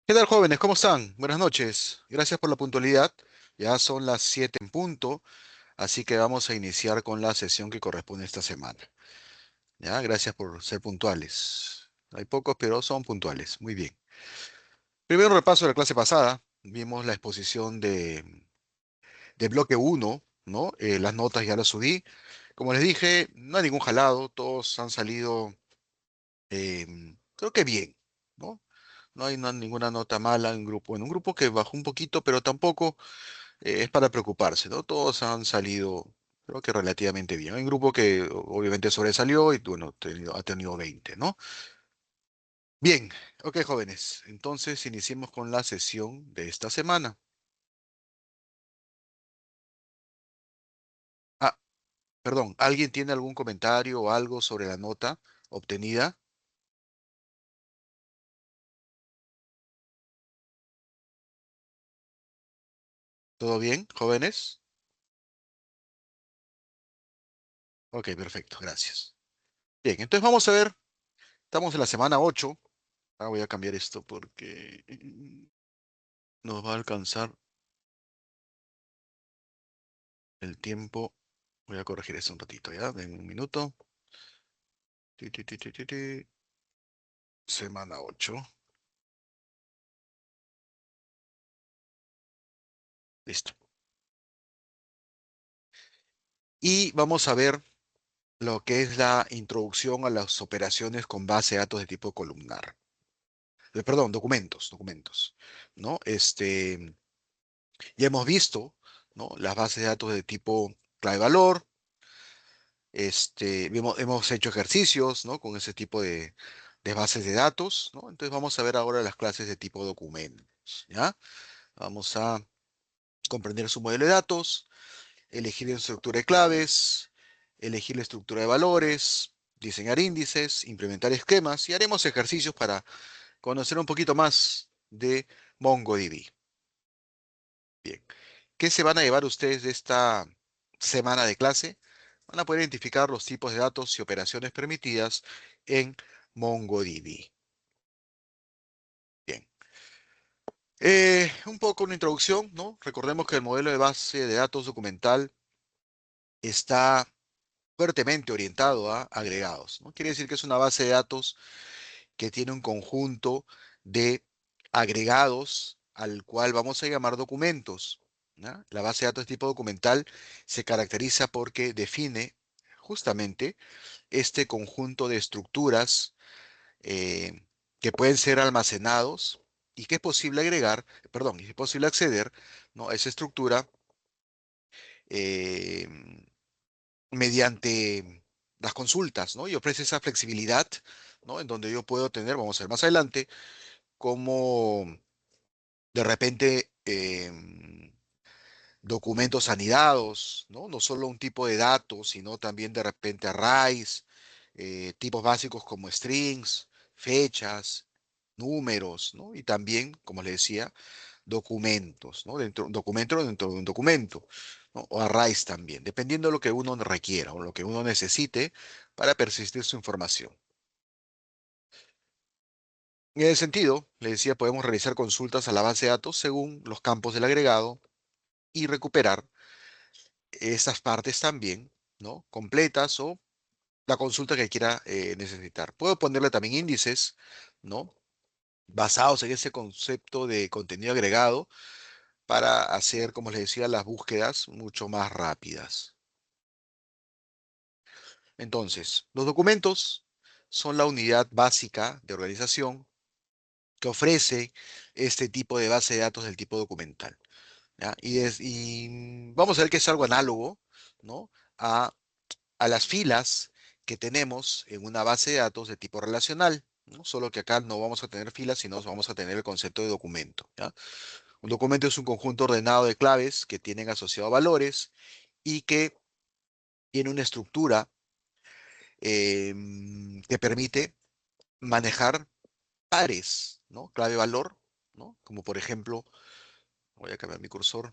¿Qué tal, jóvenes? ¿Cómo están? Buenas noches. Gracias por la puntualidad. Ya son las 7 en punto, así que vamos a iniciar con la sesión que corresponde esta semana. Ya, gracias por ser puntuales. Hay pocos, pero son puntuales. Muy bien. Primero un repaso de la clase pasada. Vimos la exposición de bloque uno, ¿no? Las notas ya las subí. Como les dije, no hay ningún jalado. Todos han salido, creo que bien, ¿no? No hay ninguna nota mala en un grupo que bajó un poquito, pero tampoco es para preocuparse, ¿no? Todos han salido, creo que relativamente bien. Hay un grupo que obviamente sobresalió y, bueno, ha tenido 20, ¿no? Bien, ok, jóvenes. Entonces iniciemos con la sesión de esta semana. Ah, perdón, ¿alguien tiene algún comentario o algo sobre la nota obtenida? ¿Todo bien, jóvenes? Ok, perfecto, gracias. Bien, entonces vamos a ver, estamos en la semana 8. Ah, voy a cambiar esto porque nos va a alcanzar el tiempo. Voy a corregir esto un ratito, ¿ya? En un minuto. Ti, ti, ti, ti, ti, ti. Semana 8. Listo. Y vamos a ver lo que es la introducción a las operaciones con base de datos de tipo columnar. Perdón, documentos, ¿no? Ya hemos visto, ¿no? Las bases de datos de tipo clave-valor. Hemos hecho ejercicios, ¿no? Con ese tipo de bases de datos, ¿no? Entonces vamos a ver ahora las clases de tipo documentos, ¿ya? Vamos a comprender su modelo de datos, elegir la estructura de claves, elegir la estructura de valores, diseñar índices, implementar esquemas y haremos ejercicios para conocer un poquito más de MongoDB. Bien, ¿qué se van a llevar ustedes de esta semana de clase? Van a poder identificar los tipos de datos y operaciones permitidas en MongoDB. Bien, un poco una introducción, ¿no? Recordemos que el modelo de base de datos documental está fuertemente orientado a agregados, ¿no? Quiere decir que es una base de datos que tiene un conjunto de agregados al cual vamos a llamar documentos, ¿ya? La base de datos de tipo documental se caracteriza porque define justamente este conjunto de estructuras que pueden ser almacenados y que es posible agregar, perdón, y es posible acceder, ¿no? A esa estructura eh, mediante las consultas, ¿no? Y ofrece esa flexibilidad, ¿no? En donde yo puedo tener, vamos a ver más adelante, como de repente documentos anidados, ¿no? No solo un tipo de datos, sino también de repente arrays, tipos básicos como strings, fechas, números, ¿no? Y también, como le decía, documentos, ¿no? Dentro de un documento, ¿no? O arrays también, dependiendo de lo que uno requiera o lo que uno necesite para persistir su información. En ese sentido, le decía, podemos realizar consultas a la base de datos según los campos del agregado y recuperar esas partes también, ¿no? Completas o la consulta que quiera necesitar. Puedo ponerle también índices, ¿no? Basados en ese concepto de contenido agregado para hacer, como les decía, las búsquedas mucho más rápidas. Entonces, los documentos son la unidad básica de organización que ofrece este tipo de base de datos del tipo documental, ¿ya? Y vamos a ver que es algo análogo, ¿no? A las filas que tenemos en una base de datos de tipo relacional, ¿no? Solo que acá no vamos a tener filas, sino vamos a tener el concepto de documento, ¿ya? Un documento es un conjunto ordenado de claves que tienen asociado valores y que tiene una estructura que permite manejar pares, ¿no? Clave-valor, ¿no? Como por ejemplo, voy a cambiar mi cursor,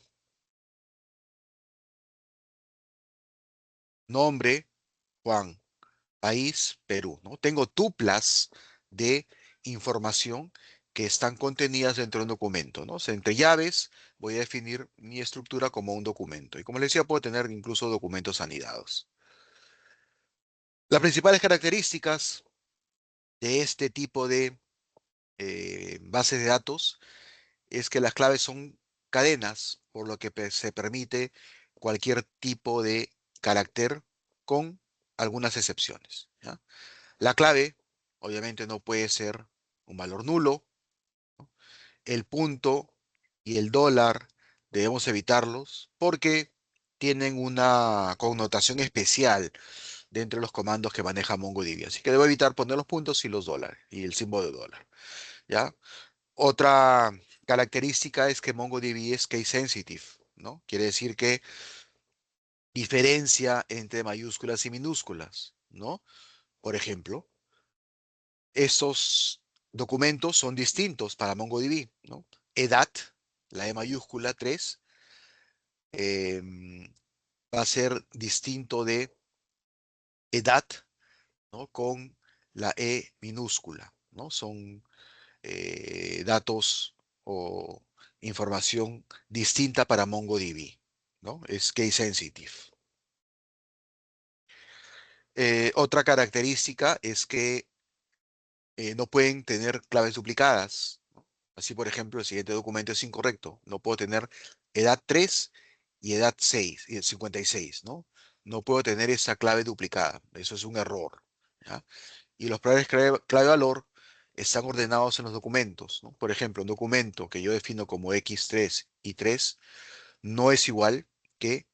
nombre, Juan, país, Perú, ¿no? Tengo tuplas de información que están contenidas dentro de un documento, ¿no? O sea, entre llaves voy a definir mi estructura como un documento. Y como les decía, puedo tener incluso documentos anidados. Las principales características de este tipo de bases de datos es que las claves son cadenas, por lo que se permite cualquier tipo de carácter con algunas excepciones, ¿ya? La clave, obviamente, no puede ser un valor nulo. El punto y el dólar debemos evitarlos porque tienen una connotación especial dentro de los comandos que maneja MongoDB. Así que debo evitar poner los puntos y los dólares y el símbolo de dólar, ¿ya? Otra característica es que MongoDB es case sensitive, ¿no? Quiere decir que diferencia entre mayúsculas y minúsculas, ¿no? Por ejemplo, estos documentos son distintos para MongoDB, ¿no? EDAT, la E mayúscula 3, va a ser distinto de EDAT, ¿no? Con la E minúscula, ¿no? Son datos o información distinta para MongoDB, ¿no? Es case sensitive. Otra característica es que no pueden tener claves duplicadas, ¿no? Así, por ejemplo, el siguiente documento es incorrecto. No puedo tener edad 3 y edad 6 y el 56, ¿no? No puedo tener esa clave duplicada. Eso es un error, ¿ya? Y los pares clave valor están ordenados en los documentos, ¿no? Por ejemplo, un documento que yo defino como X3 y 3 no es igual que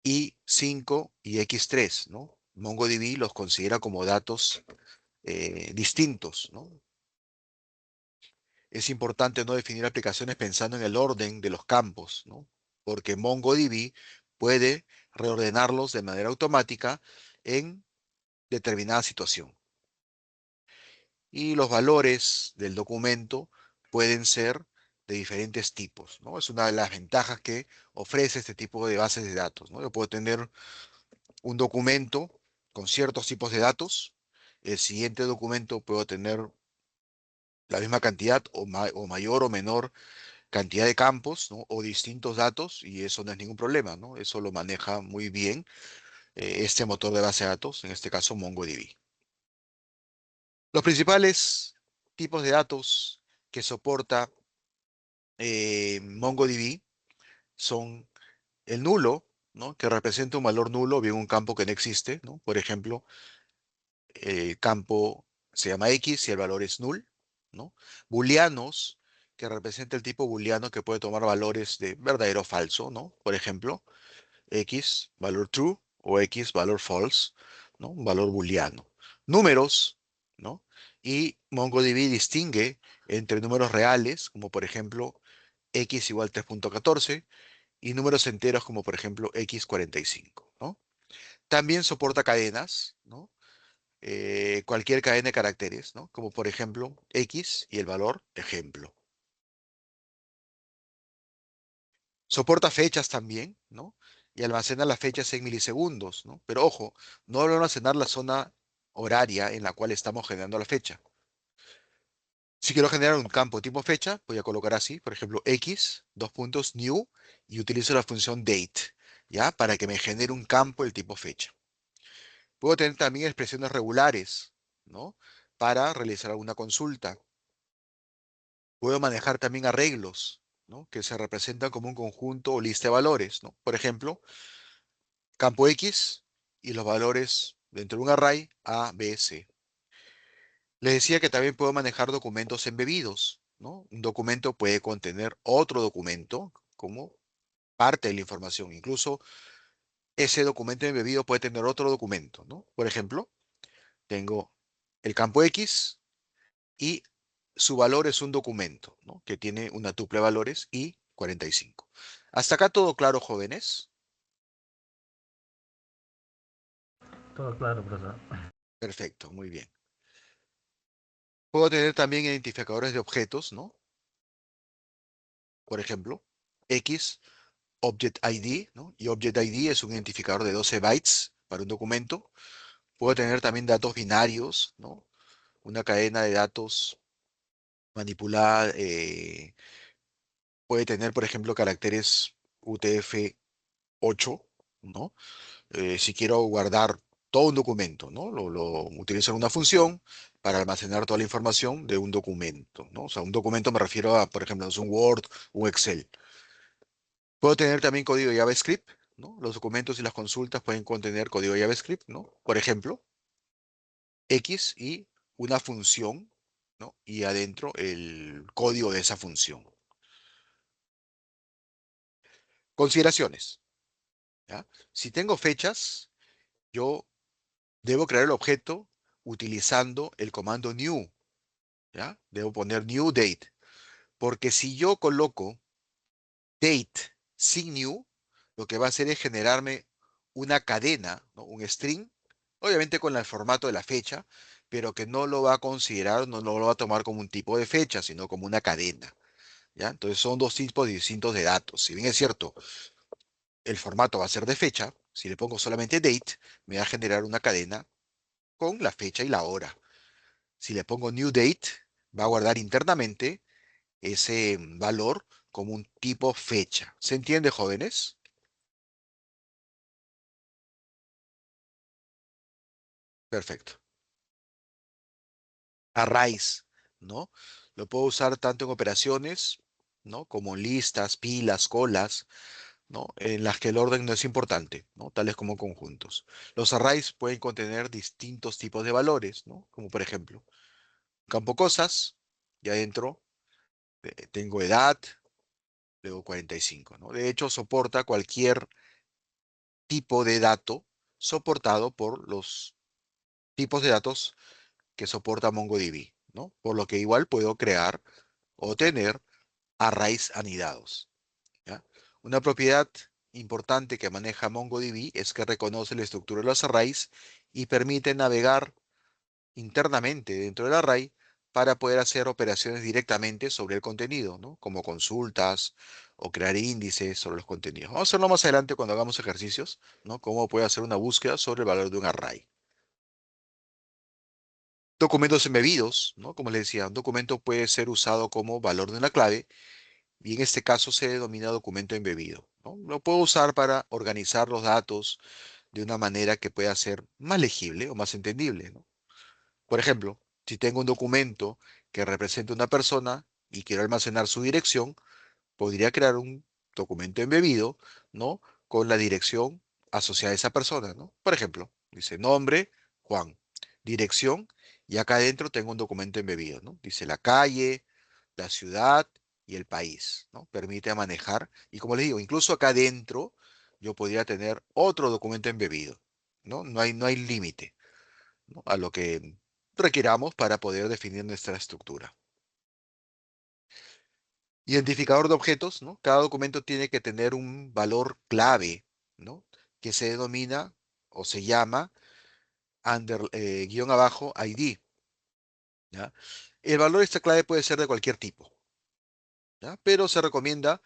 Y5 y X3, ¿no? MongoDB los considera como datos distintos, ¿no? Es importante no definir aplicaciones pensando en el orden de los campos, ¿no? Porque MongoDB puede reordenarlos de manera automática en determinada situación. Y los valores del documento pueden ser de diferentes tipos, ¿no? Es una de las ventajas que ofrece este tipo de bases de datos, ¿no? Yo puedo tener un documento con ciertos tipos de datos, el siguiente documento puedo tener la misma cantidad o mayor o menor cantidad de campos, ¿no? O distintos datos, y eso no es ningún problema, ¿no? Eso lo maneja muy bien este motor de base de datos, en este caso MongoDB. Los principales tipos de datos que soporta MongoDB son el nulo, ¿no? Que representa un valor nulo, bien un campo que no existe, ¿no? Por ejemplo, el campo se llama X y el valor es null, ¿no? Booleanos, que representa el tipo booleano que puede tomar valores de verdadero o falso, ¿no? Por ejemplo, X, valor true, o X, valor false, ¿no? Un valor booleano. Números, ¿no? Y MongoDB distingue entre números reales, como por ejemplo X igual 3.14, y números enteros, como por ejemplo X45, ¿no? También soporta cadenas, ¿no? Cualquier cadena de caracteres, ¿no? Como por ejemplo X y el valor ejemplo. Soporta fechas también, ¿no? Y almacena las fechas en milisegundos, ¿no? Pero ojo, no va a almacenar la zona horaria en la cual estamos generando la fecha. Si quiero generar un campo tipo fecha, voy a colocar así, por ejemplo, X, dos puntos, new, y utilizo la función date, ¿ya? Para que me genere un campo del tipo fecha. Puedo tener también expresiones regulares, ¿no? Para realizar alguna consulta. Puedo manejar también arreglos, ¿no? Que se representan como un conjunto o lista de valores, ¿no? Por ejemplo, campo X y los valores dentro de un array A, B, C. Les decía que también puedo manejar documentos embebidos, ¿no? Un documento puede contener otro documento como parte de la información. Incluso ese documento embebido puede tener otro documento, ¿no? Por ejemplo, tengo el campo X y su valor es un documento, ¿no? Que tiene una tuple de valores y 45. ¿Hasta acá todo claro, jóvenes? Todo claro, profesor. Perfecto, muy bien. Puedo tener también identificadores de objetos, ¿no? Por ejemplo, X, Object ID, ¿no? Y Object ID es un identificador de 12 bytes para un documento. Puedo tener también datos binarios, ¿no? Una cadena de datos manipulada, puede tener, por ejemplo, caracteres UTF-8, ¿no? Si quiero guardar todo un documento, ¿no? Lo utilizo en una función para almacenar toda la información de un documento, ¿no? O sea, un documento me refiero a, por ejemplo, es un Word, un Excel. Puedo tener también código JavaScript, ¿no? Los documentos y las consultas pueden contener código JavaScript, ¿no? Por ejemplo, X y una función, ¿no? Y adentro el código de esa función. Consideraciones, ¿ya? Si tengo fechas, yo debo crear el objeto utilizando el comando new, ¿ya? Debo poner new date, porque si yo coloco date sin new, lo que va a hacer es generarme una cadena, ¿no? Un string, obviamente con el formato de la fecha, pero que no lo va a considerar, no lo va a tomar como un tipo de fecha, sino como una cadena, ¿ya? Entonces son dos tipos distintos de datos. Si bien es cierto, el formato va a ser de fecha, si le pongo solamente date, me va a generar una cadena con la fecha y la hora. Si le pongo new date, va a guardar internamente ese valor como un tipo fecha. ¿Se entiende, jóvenes? Perfecto. Arrays, ¿no? Lo puedo usar tanto en operaciones, ¿no? Como en listas, pilas, colas, ¿no? En las que el orden no es importante, ¿no? Tales como conjuntos. Los arrays pueden contener distintos tipos de valores, ¿no? Como por ejemplo, campo cosas, y adentro tengo edad, luego 45, ¿no? De hecho, soporta cualquier tipo de dato soportado por los tipos de datos que soporta MongoDB, ¿no? Por lo que igual puedo crear o tener arrays anidados, ¿ya? Una propiedad importante que maneja MongoDB es que reconoce la estructura de los arrays y permite navegar internamente dentro del array para poder hacer operaciones directamente sobre el contenido, ¿no? Como consultas o crear índices sobre los contenidos. Vamos a hacerlo más adelante cuando hagamos ejercicios, ¿no? Cómo puedo hacer una búsqueda sobre el valor de un array. Documentos embebidos, ¿no? Como les decía, un documento puede ser usado como valor de una clave y en este caso se denomina documento embebido, ¿no? Lo puedo usar para organizar los datos de una manera que pueda ser más legible o más entendible, ¿no? Por ejemplo, si tengo un documento que representa una persona y quiero almacenar su dirección, podría crear un documento embebido, ¿no? Con la dirección asociada a esa persona, ¿no? Por ejemplo, dice nombre, Juan, dirección, y acá adentro tengo un documento embebido, ¿no? Dice la calle, la ciudad y el país, ¿no? Permite manejar, y como les digo, incluso acá adentro yo podría tener otro documento embebido, ¿no? No hay límite, ¿no? A lo que requiramos para poder definir nuestra estructura. Identificador de objetos, ¿no? Cada documento tiene que tener un valor clave, ¿no? Que se denomina o se llama guión abajo ID, ¿ya? El valor de esta clave puede ser de cualquier tipo, ¿ya? Pero se recomienda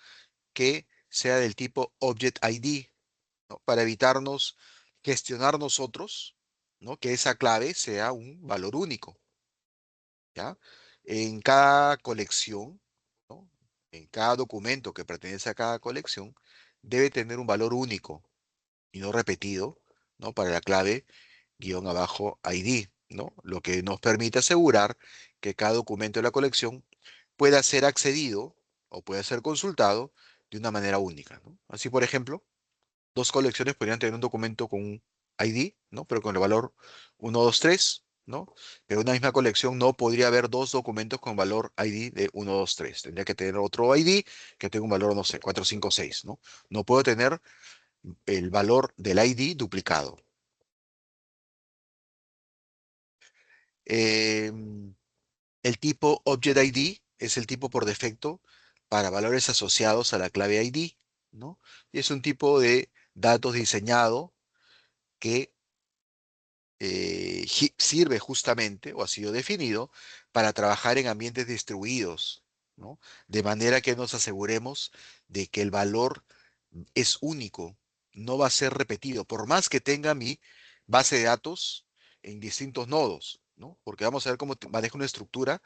que sea del tipo Object ID, ¿no? Para evitarnos gestionar nosotros, ¿no? Que esa clave sea un valor único, ¿ya? En cada colección, ¿no? En cada documento que pertenece a cada colección, debe tener un valor único y no repetido, ¿no? Para la clave guión abajo ID, ¿no? Lo que nos permite asegurar que cada documento de la colección pueda ser accedido o pueda ser consultado de una manera única, ¿no? Así, por ejemplo, dos colecciones podrían tener un documento con un ID, ¿no? Pero con el valor 123, ¿no? Pero una misma colección no podría haber dos documentos con valor ID de 123. Tendría que tener otro ID que tenga un valor, no sé, 456, ¿no? No puedo tener el valor del ID duplicado. Em, el tipo Object ID es el tipo por defecto para valores asociados a la clave ID, ¿no? Y es un tipo de datos diseñado que sirve justamente o ha sido definido para trabajar en ambientes distribuidos, ¿no? De manera que nos aseguremos de que el valor es único, no va a ser repetido, por más que tenga mi base de datos en distintos nodos, ¿no? Porque vamos a ver cómo maneja una estructura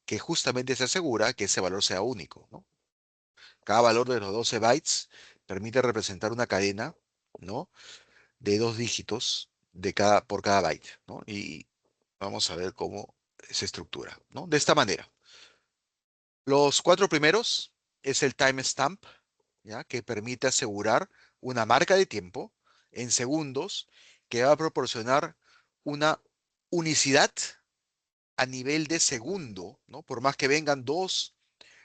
que justamente se asegura que ese valor sea único, ¿no? Cada valor de los 12 bytes permite representar una cadena, ¿no? De 2 dígitos por cada byte, ¿no? Y vamos a ver cómo se estructura, ¿no? De esta manera. Los 4 primeros es el timestamp, ¿ya? Que permite asegurar una marca de tiempo en segundos que va a proporcionar una unicidad a nivel de segundo, ¿no? Por más que vengan dos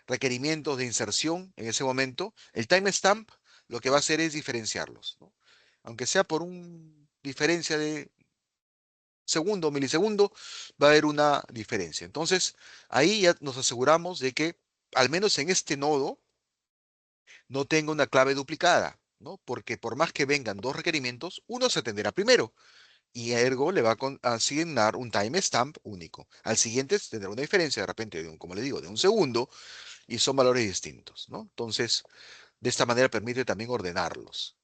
requerimientos de inserción en ese momento, el timestamp lo que va a hacer es diferenciarlos, ¿no? Aunque sea por una diferencia de segundo o milisegundo, va a haber una diferencia. Entonces, ahí ya nos aseguramos de que, al menos en este nodo, no tenga una clave duplicada, ¿no? Porque por más que vengan dos requerimientos, uno se atenderá primero y ergo le va a asignar un timestamp único. Al siguiente tendrá una diferencia de repente como le digo, de un segundo y son valores distintos, ¿no? Entonces, de esta manera permite también ordenarlos.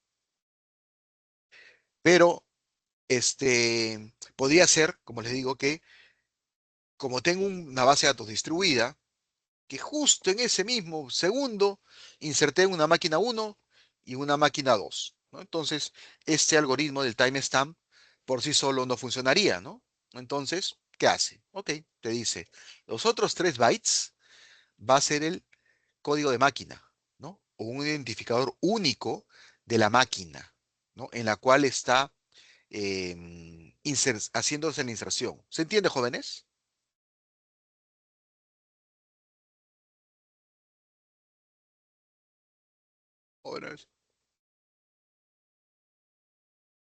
Pero, podría ser, como les digo, que como tengo una base de datos distribuida, que justo en ese mismo segundo inserté una máquina uno y una máquina 2, ¿no? Entonces, este algoritmo del timestamp por sí solo no funcionaría, ¿no? Entonces, ¿qué hace? Ok, te dice, los otros 3 bytes va a ser el código de máquina, ¿no? O un identificador único de la máquina, ¿no? En la cual está haciéndose la inserción. ¿Se entiende, jóvenes? Jóvenes.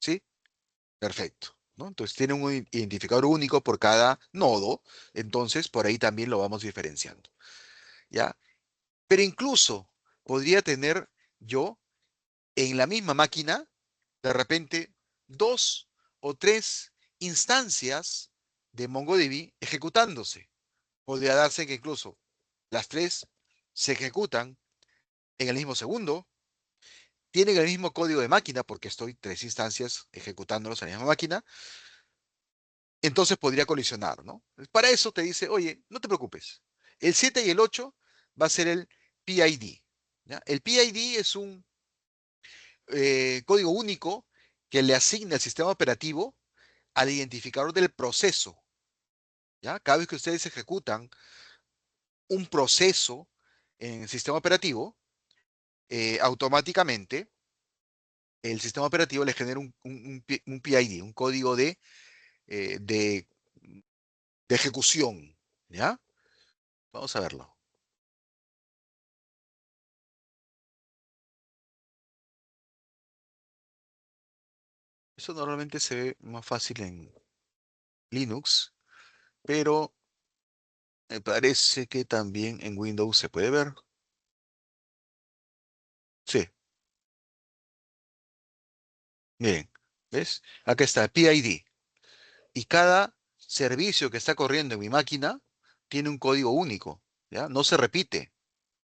¿Sí? Perfecto, ¿no? Entonces tiene un identificador único por cada nodo, entonces por ahí también lo vamos diferenciando, ¿ya? Pero incluso podría tener yo en la misma máquina, de repente, 2 o 3 instancias de MongoDB ejecutándose. Podría darse que incluso las tres se ejecutan en el mismo segundo, tienen el mismo código de máquina, porque estoy 3 instancias ejecutándolos en la misma máquina, entonces podría colisionar, ¿no? Para eso te dice, oye, no te preocupes. El 7 y el 8 va a ser el PID, ¿ya? El PID es un código único que le asigna el sistema operativo al identificador del proceso, ¿ya? Cada vez que ustedes ejecutan un proceso en el sistema operativo, automáticamente el sistema operativo le genera un PID, un código eh, de, de ejecución, ¿ya? Vamos a verlo. Eso normalmente se ve más fácil en Linux, pero me parece que también en Windows se puede ver. Sí, miren, ¿ves? Acá está PID. Y cada servicio que está corriendo en mi máquina tiene un código único, ¿ya? No se repite.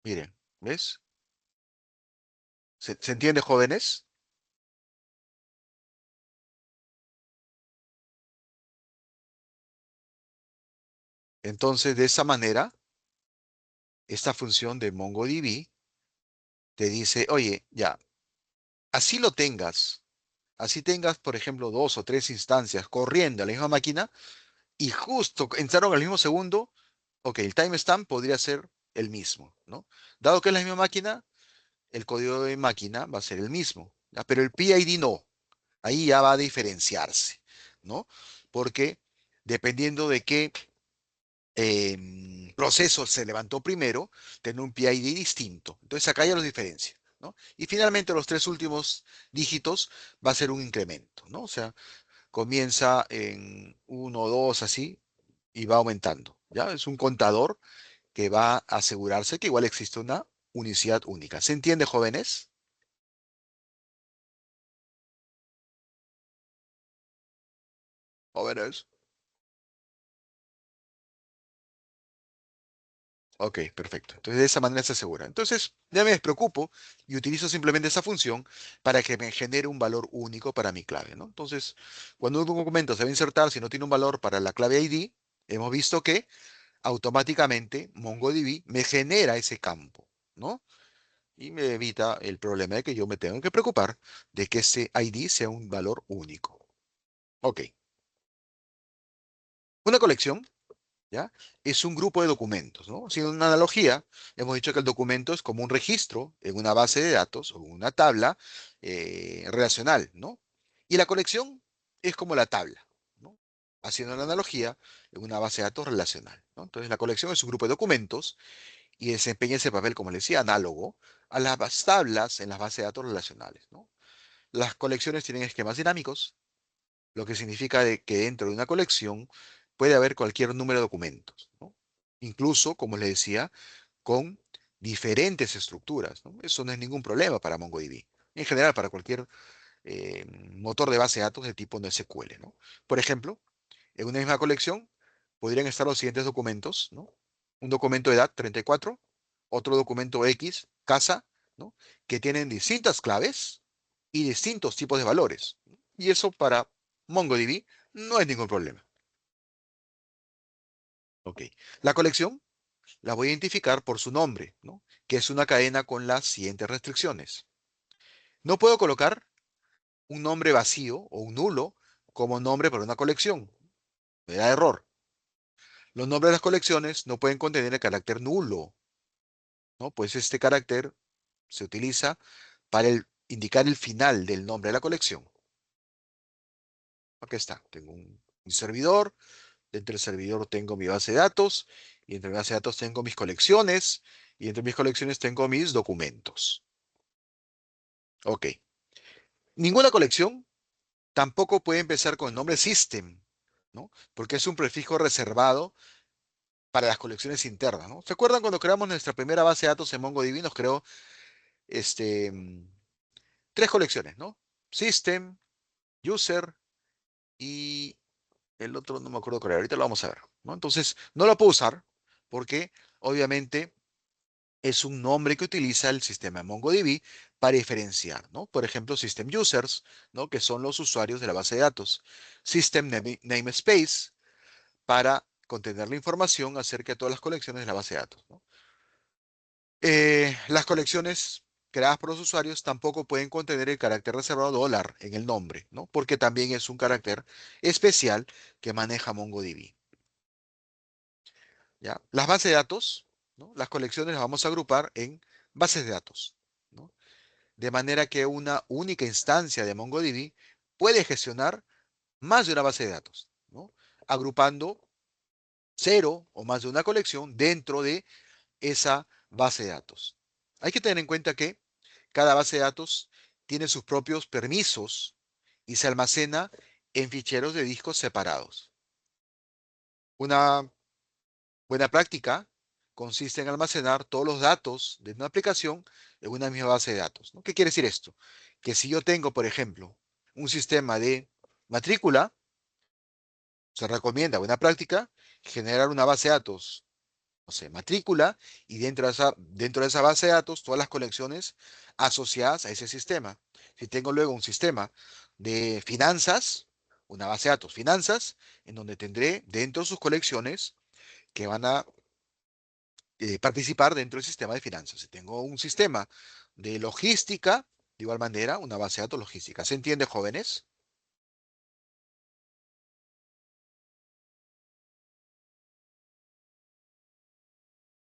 Miren, ¿ves? ¿Se entiende, jóvenes? Entonces, de esa manera, esta función de MongoDB te dice, oye, ya, así lo tengas, así tengas, por ejemplo, 2 o 3 instancias corriendo en la misma máquina y justo entraron al mismo segundo, ok, el timestamp podría ser el mismo, ¿no? Dado que es la misma máquina, el código de máquina va a ser el mismo, ¿ya? Pero el PID no, ahí ya va a diferenciarse, ¿no? Porque dependiendo de qué proceso se levantó primero, tiene un PID distinto. Entonces acá ya los diferencia, ¿no? Y finalmente los 3 últimos dígitos va a ser un incremento, ¿no? O sea, comienza en uno, 2, así, y va aumentando, ¿ya? Es un contador que va a asegurarse que igual existe una unicidad única. ¿Se entiende, jóvenes? Jóvenes. Ok, perfecto. Entonces de esa manera se asegura. Entonces ya me despreocupo y utilizo simplemente esa función para que me genere un valor único para mi clave, ¿no? Entonces, cuando un documento se va a insertar, si no tiene un valor para la clave ID, hemos visto que automáticamente MongoDB me genera ese campo, ¿no? Y me evita el problema de que yo me tenga que preocupar de que ese ID sea un valor único. Ok. Una colección, ¿ya? Es un grupo de documentos, ¿no? Haciendo una analogía, hemos dicho que el documento es como un registro en una base de datos o una tabla relacional, ¿no? Y la colección es como la tabla, ¿no? Haciendo la analogía en una base de datos relacional, ¿no? Entonces la colección es un grupo de documentos y desempeña ese papel, como le decía, análogo a las tablas en las bases de datos relacionales, ¿no? Las colecciones tienen esquemas dinámicos, lo que significa que dentro de una colección puede haber cualquier número de documentos, ¿no? Incluso, como les decía, con diferentes estructuras, ¿no? Eso no es ningún problema para MongoDB. En general, para cualquier motor de base de datos de tipo NoSQL, ¿no? Por ejemplo, en una misma colección podrían estar los siguientes documentos, ¿no? Un documento de edad 34, otro documento X, casa, ¿no? Que tienen distintas claves y distintos tipos de valores. Y eso para MongoDB no es ningún problema. Ok. La colección la voy a identificar por su nombre, ¿no? Que es una cadena con las siguientes restricciones. No puedo colocar un nombre vacío o un nulo como nombre para una colección. Me da error. Los nombres de las colecciones no pueden contener el carácter nulo, ¿no? Pues este carácter se utiliza para indicar el final del nombre de la colección. Aquí está. Tengo un servidor. Dentro del servidor tengo mi base de datos. Y entre mi base de datos tengo mis colecciones. Y entre mis colecciones tengo mis documentos. Ok. Ninguna colección tampoco puede empezar con el nombre system, ¿no? Porque es un prefijo reservado para las colecciones internas, ¿no? ¿Se acuerdan cuando creamos nuestra primera base de datos en MongoDB? Nos creó este, tres colecciones, ¿no? System, User y el otro no me acuerdo cuál era. Ahorita lo vamos a ver, ¿no? Entonces, no lo puedo usar porque obviamente es un nombre que utiliza el sistema de MongoDB para diferenciar, ¿no? Por ejemplo, System Users, ¿no? Que son los usuarios de la base de datos. System Namespace para contener la información acerca de todas las colecciones de la base de datos, ¿no? Las colecciones creadas por los usuarios tampoco pueden contener el carácter reservado dólar en el nombre, ¿no? Porque también es un carácter especial que maneja MongoDB, ¿ya? Las bases de datos, ¿no? Las colecciones las vamos a agrupar en bases de datos, ¿no? De manera que una única instancia de MongoDB puede gestionar más de una base de datos, ¿no? Agrupando cero o más de una colección dentro de esa base de datos. Hay que tener en cuenta que cada base de datos tiene sus propios permisos y se almacena en ficheros de discos separados. Una buena práctica consiste en almacenar todos los datos de una aplicación en una misma base de datos, ¿no? ¿Qué quiere decir esto? Que si yo tengo, por ejemplo, un sistema de matrícula, se recomienda, buena práctica, generar una base de datos, no sé, matrícula, y dentro de esa base de datos, todas las colecciones asociadas a ese sistema. Si tengo luego un sistema de finanzas, una base de datos finanzas, en donde tendré dentro de sus colecciones que van a participar dentro del sistema de finanzas. Si tengo un sistema de logística, de igual manera, una base de datos logística. ¿Se entiende, jóvenes?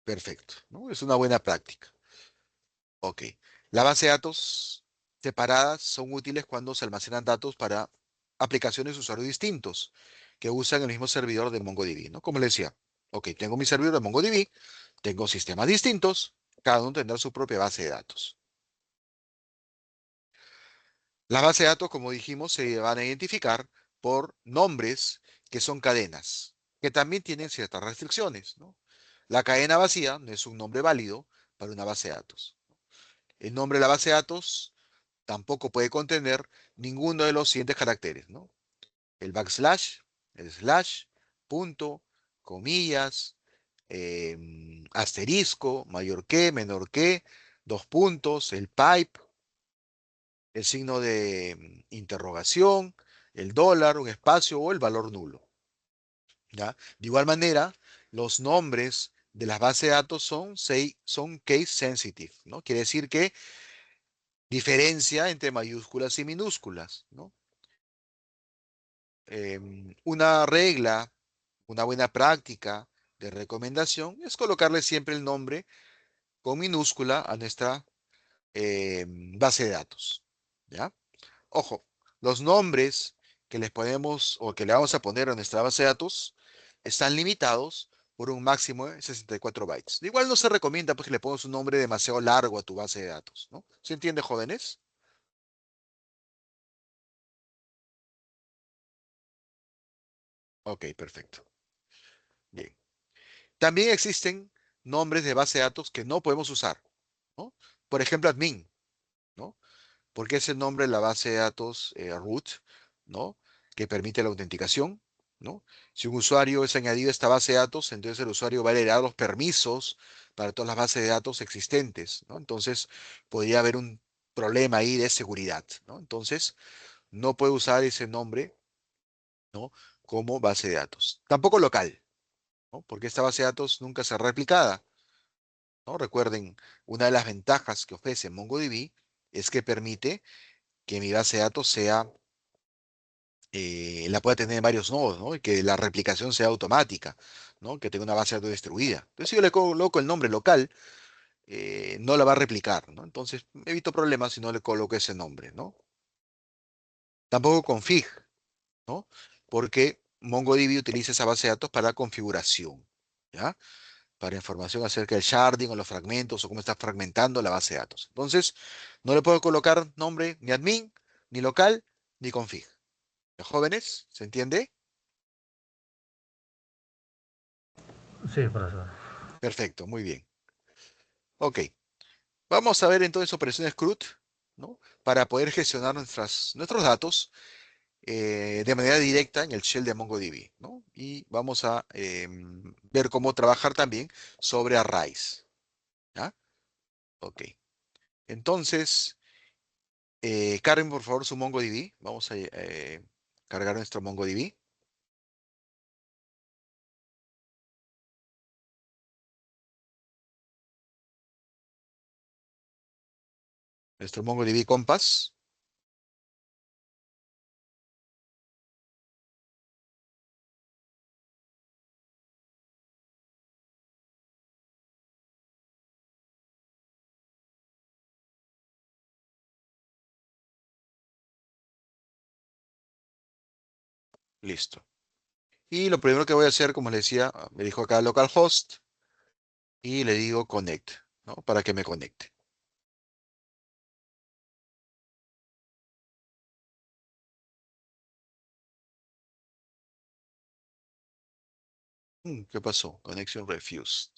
Perfecto, ¿no? Es una buena práctica. Ok. Las bases de datos separadas son útiles cuando se almacenan datos para aplicaciones de usuarios distintos que usan el mismo servidor de MongoDB, ¿no? Como les decía, ok, tengo mi servidor de MongoDB, tengo sistemas distintos, cada uno tendrá su propia base de datos. Las bases de datos, como dijimos, se van a identificar por nombres que son cadenas, que también tienen ciertas restricciones, ¿no? La cadena vacía no es un nombre válido para una base de datos. El nombre de la base de datos tampoco puede contener ninguno de los siguientes caracteres, ¿no? El backslash, el slash, punto, comillas, asterisco, mayor que, menor que, dos puntos, el pipe, el signo de interrogación, el dólar, un espacio o el valor nulo, ¿ya? De igual manera, los nombres de las bases de datos son case sensitive, ¿no? Quiere decir que diferencia entre mayúsculas y minúsculas, ¿no? Una regla, una buena práctica de recomendación es colocarle siempre el nombre con minúscula a nuestra base de datos, ¿ya? Ojo, los nombres que les ponemos o que le vamos a poner a nuestra base de datos están limitados por un máximo de 64 bytes. Igual no se recomienda pues, que le pongas un nombre demasiado largo a tu base de datos, ¿no? ¿Se entiende, jóvenes? Ok, perfecto. Bien. También existen nombres de base de datos que no podemos usar, ¿no? Por ejemplo, admin, ¿no? Porque es el nombre de la base de datos root, ¿no? Que permite la autenticación, ¿no? Si un usuario es añadido a esta base de datos, entonces el usuario va a heredar los permisos para todas las bases de datos existentes, ¿no? Entonces podría haber un problema ahí de seguridad, ¿no? Entonces no puede usar ese nombre, ¿no? Como base de datos. Tampoco local, ¿no? Porque esta base de datos nunca será replicada, ¿no? Recuerden, una de las ventajas que ofrece MongoDB es que permite que mi base de datos la pueda tener en varios nodos, ¿no? Y que la replicación sea automática, ¿no? Que tenga una base de datos distribuida. Entonces, si yo le coloco el nombre local, no la va a replicar, ¿no? Entonces, evito problemas si no le coloco ese nombre, ¿no? Tampoco config, ¿no? Porque MongoDB utiliza esa base de datos para configuración, ¿ya? Para información acerca del sharding o los fragmentos o cómo está fragmentando la base de datos. Entonces, no le puedo colocar nombre ni admin, ni local, ni config. Jóvenes, ¿se entiende? Sí, profesor. Perfecto, muy bien. Ok, vamos a ver entonces operaciones CRUD, ¿no? Para poder gestionar nuestros datos de manera directa en el shell de MongoDB, ¿no? Y vamos a ver cómo trabajar también sobre arrays, ¿ya? Ok, entonces, carguen por favor su MongoDB. Vamos a cargar nuestro MongoDB, nuestro MongoDB Compass. Listo. Y lo primero que voy a hacer, como les decía, me dijo acá localhost y le digo connect, ¿no? Para que me conecte. ¿Qué pasó? Connection refused.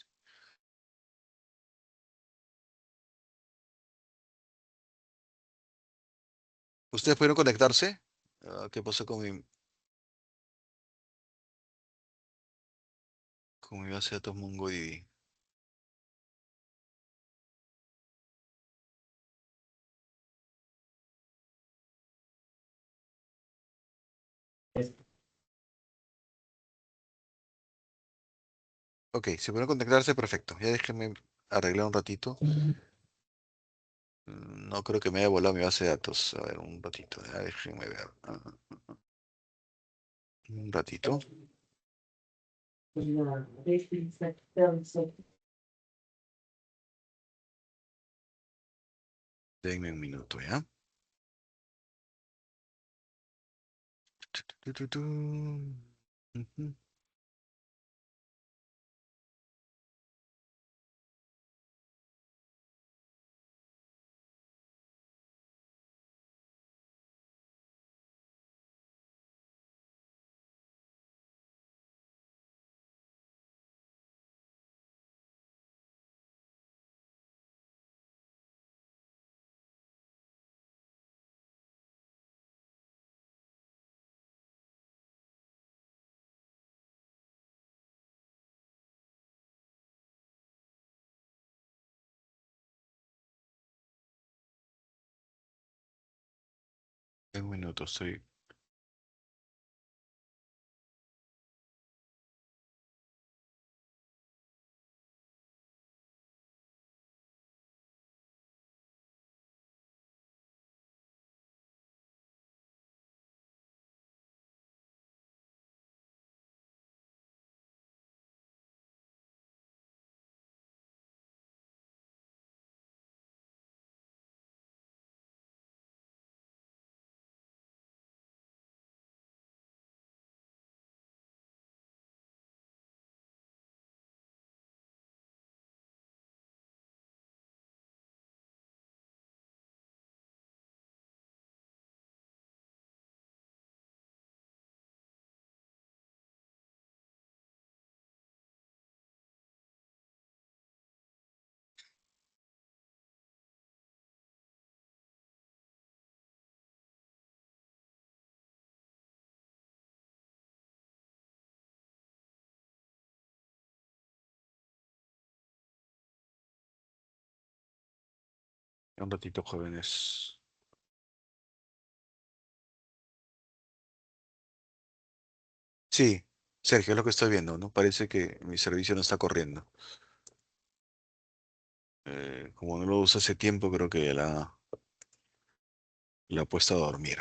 ¿Ustedes pudieron conectarse? ¿Qué pasó con mi base de datos MongoDB? Ok, si pudieron conectarse, perfecto. Ya déjenme arreglar un ratito. No creo que me haya volado mi base de datos. A ver, un ratito. Ya déjenme ver. Un ratito. Denme un minuto, ¿ya? Tu, tu, tu. Ujú. Un minuto, estoy. Un ratito, jóvenes. Sí, Sergio, es lo que estoy viendo, ¿no? Parece que mi servicio no está corriendo. Como no lo uso hace tiempo, creo que la he puesto a dormir.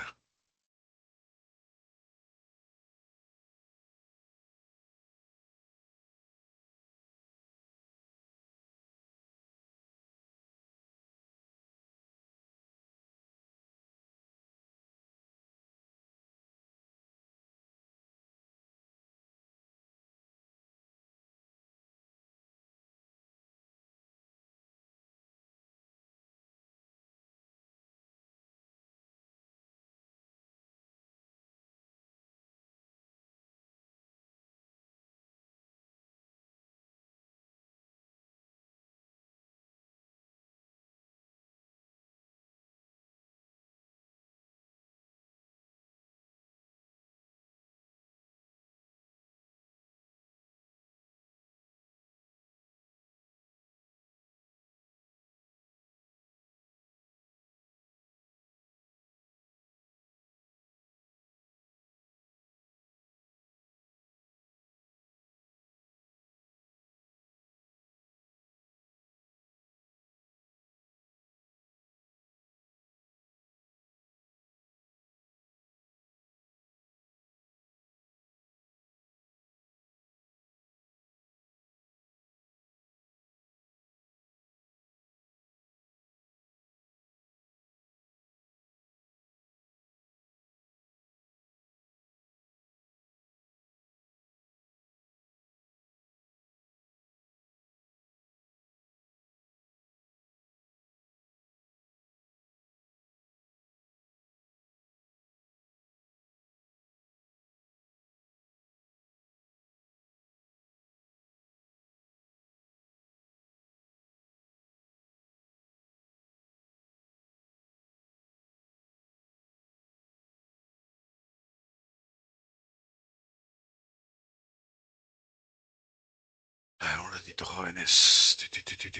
Un ratito, jóvenes.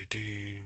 Ti.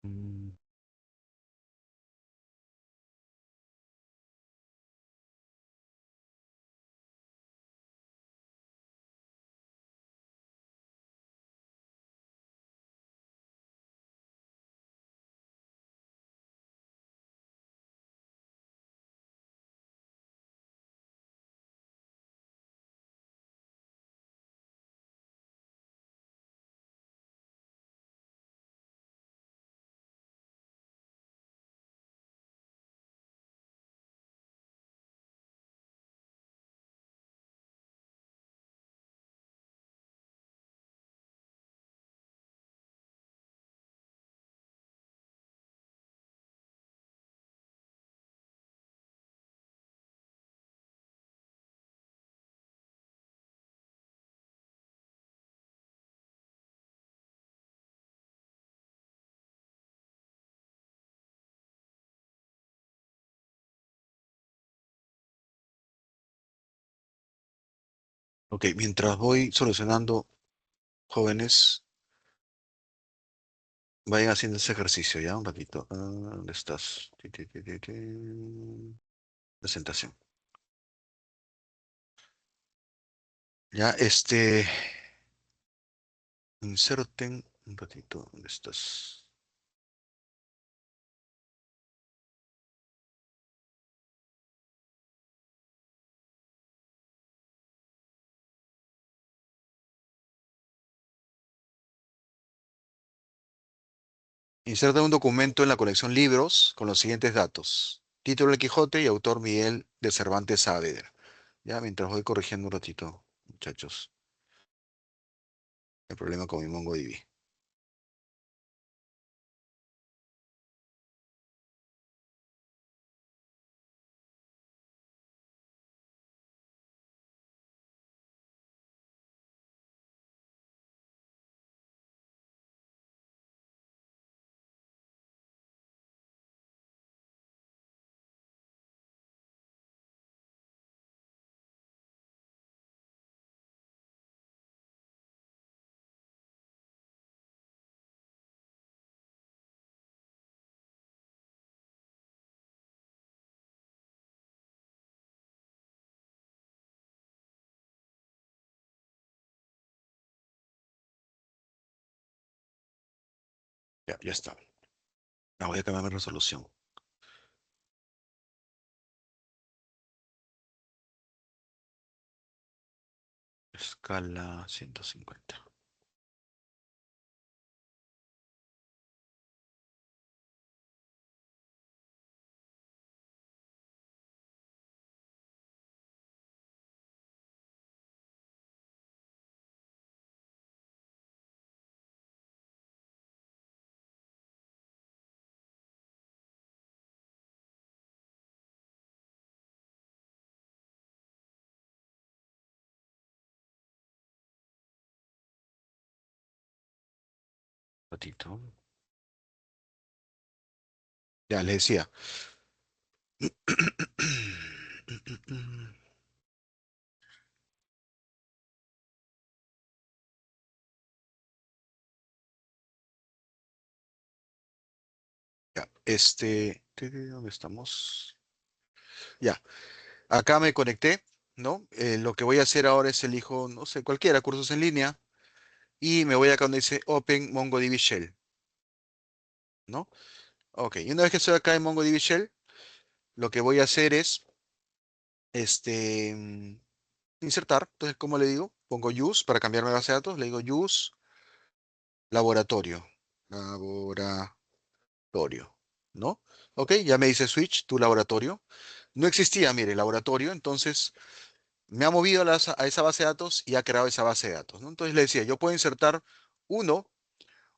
Mm, Ok, mientras voy solucionando, jóvenes, vayan haciendo ese ejercicio, ¿ya? Un ratito. ¿Dónde estás? Presentación. Ya, inserten un ratito. ¿Dónde estás? Inserta un documento en la colección libros con los siguientes datos. Título El Quijote y autor Miguel de Cervantes Saavedra. Ya, mientras voy corrigiendo un ratito, muchachos, el problema con mi MongoDB. Ya, ya está. Ah, voy a cambiar mi resolución. Escala 150. Ratito. Ya, les decía. Ya, ¿dónde estamos? Ya, acá me conecté, ¿no? Lo que voy a hacer ahora es elijo, no sé, cualquiera, cursos en línea, y me voy acá donde dice Open MongoDB Shell, ¿no? Ok, y una vez que estoy acá en MongoDB Shell, lo que voy a hacer es, este, mm, insertar. Entonces, ¿cómo le digo? Pongo use para cambiarme de base de datos, le digo use laboratorio, laboratorio, ¿no? Ok, ya me dice switch to laboratorio. No existía, mire, laboratorio, entonces me ha movido a esa base de datos y ha creado esa base de datos, ¿no? Entonces le decía, yo puedo insertar uno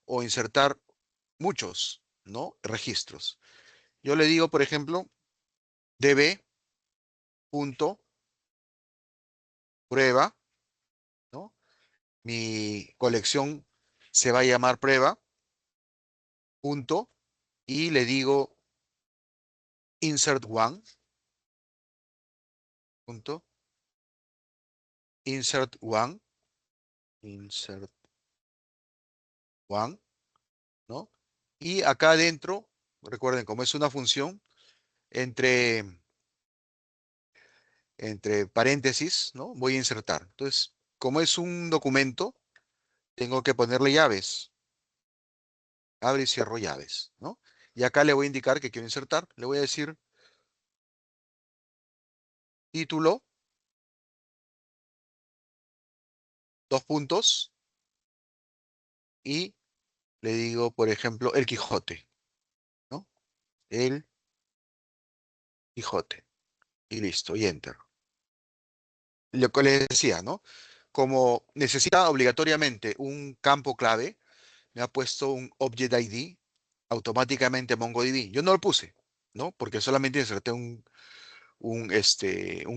o insertar muchos, ¿no? Registros. Yo le digo, por ejemplo, db punto prueba, ¿no? Mi colección se va a llamar prueba, punto, y le digo insert one, punto, insert one, insert one, ¿no? Y acá adentro, recuerden, como es una función, entre, entre paréntesis, ¿no? Voy a insertar. Entonces, como es un documento, tengo que ponerle llaves. Abre y cierro llaves, ¿no? Y acá le voy a indicar que quiero insertar. Le voy a decir título, dos puntos, y le digo, por ejemplo, El Quijote, ¿no? El Quijote. Y listo, y enter. Lo que les decía, ¿no? Como necesita obligatoriamente un campo clave, me ha puesto un Object ID automáticamente MongoDB. Yo no lo puse, ¿no? Porque solamente inserté un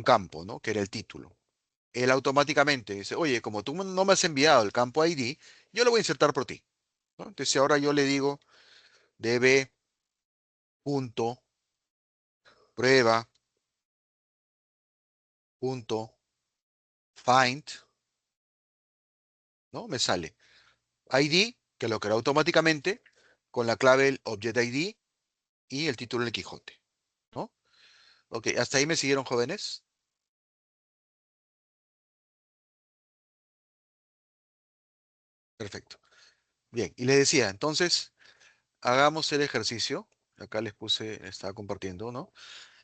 campo, ¿no? Que era el título. Él automáticamente dice, oye, como tú no me has enviado el campo ID, yo lo voy a insertar por ti, ¿no? Entonces ahora yo le digo db punto prueba punto find, ¿no? Me sale ID, que lo creó automáticamente, con la clave el Object ID y el título del Quijote, ¿no? Ok, hasta ahí me siguieron, jóvenes. Perfecto. Bien, y les decía, entonces, hagamos el ejercicio. Acá les puse, estaba compartiendo, ¿no?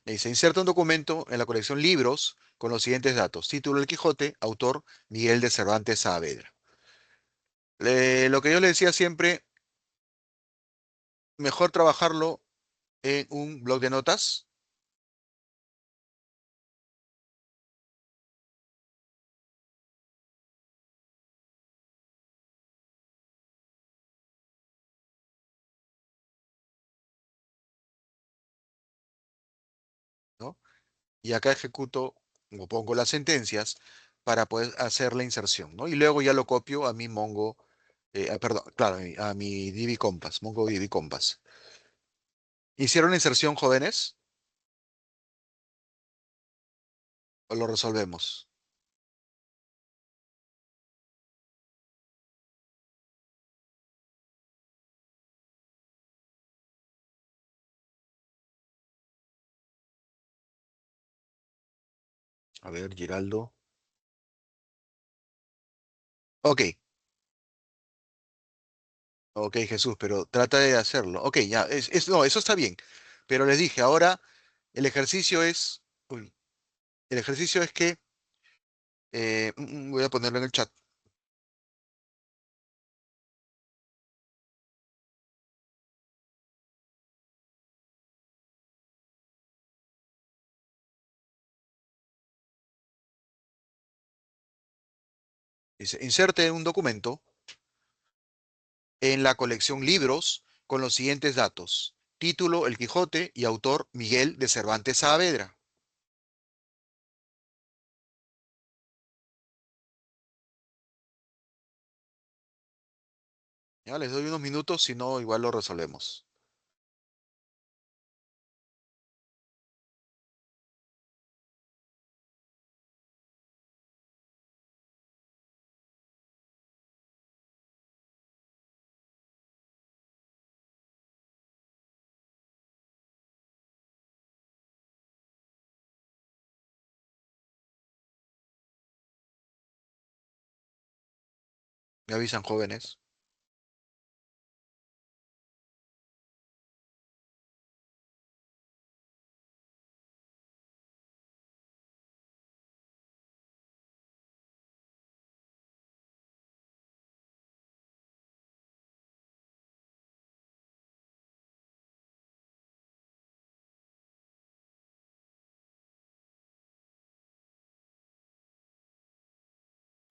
Le dice, inserta un documento en la colección libros con los siguientes datos. Título El Quijote, autor Miguel de Cervantes Saavedra. Lo que yo le decía siempre, mejor trabajarlo en un blog de notas, ¿no? Y acá ejecuto o pongo las sentencias para poder hacer la inserción, ¿no? Y luego ya lo copio a mi Mongo, perdón, claro, a mi DB Compass, Mongo DB Compass. ¿Hicieron la inserción, jóvenes? ¿O lo resolvemos? A ver, Giraldo. Ok, ok, Jesús, pero trata de hacerlo. Ok, ya, no, eso está bien. Pero les dije, ahora el ejercicio es, uy, el ejercicio es que, voy a ponerlo en el chat. Dice, inserte un documento en la colección libros con los siguientes datos. Título, El Quijote y autor Miguel de Cervantes Saavedra. Ya les doy unos minutos, si no, igual lo resolvemos. Me avisan, jóvenes.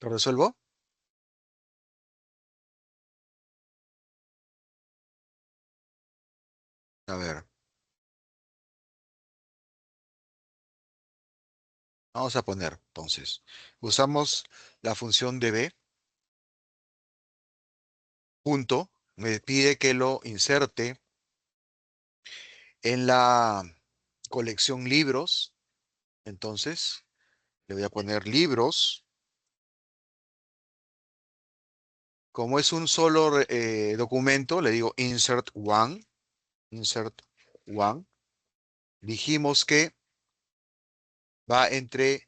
¿Lo resuelvo? A ver, vamos a poner, entonces, usamos la función db, punto, me pide que lo inserte en la colección libros, entonces le voy a poner libros. Como es un solo documento, le digo insert one. Dijimos que va entre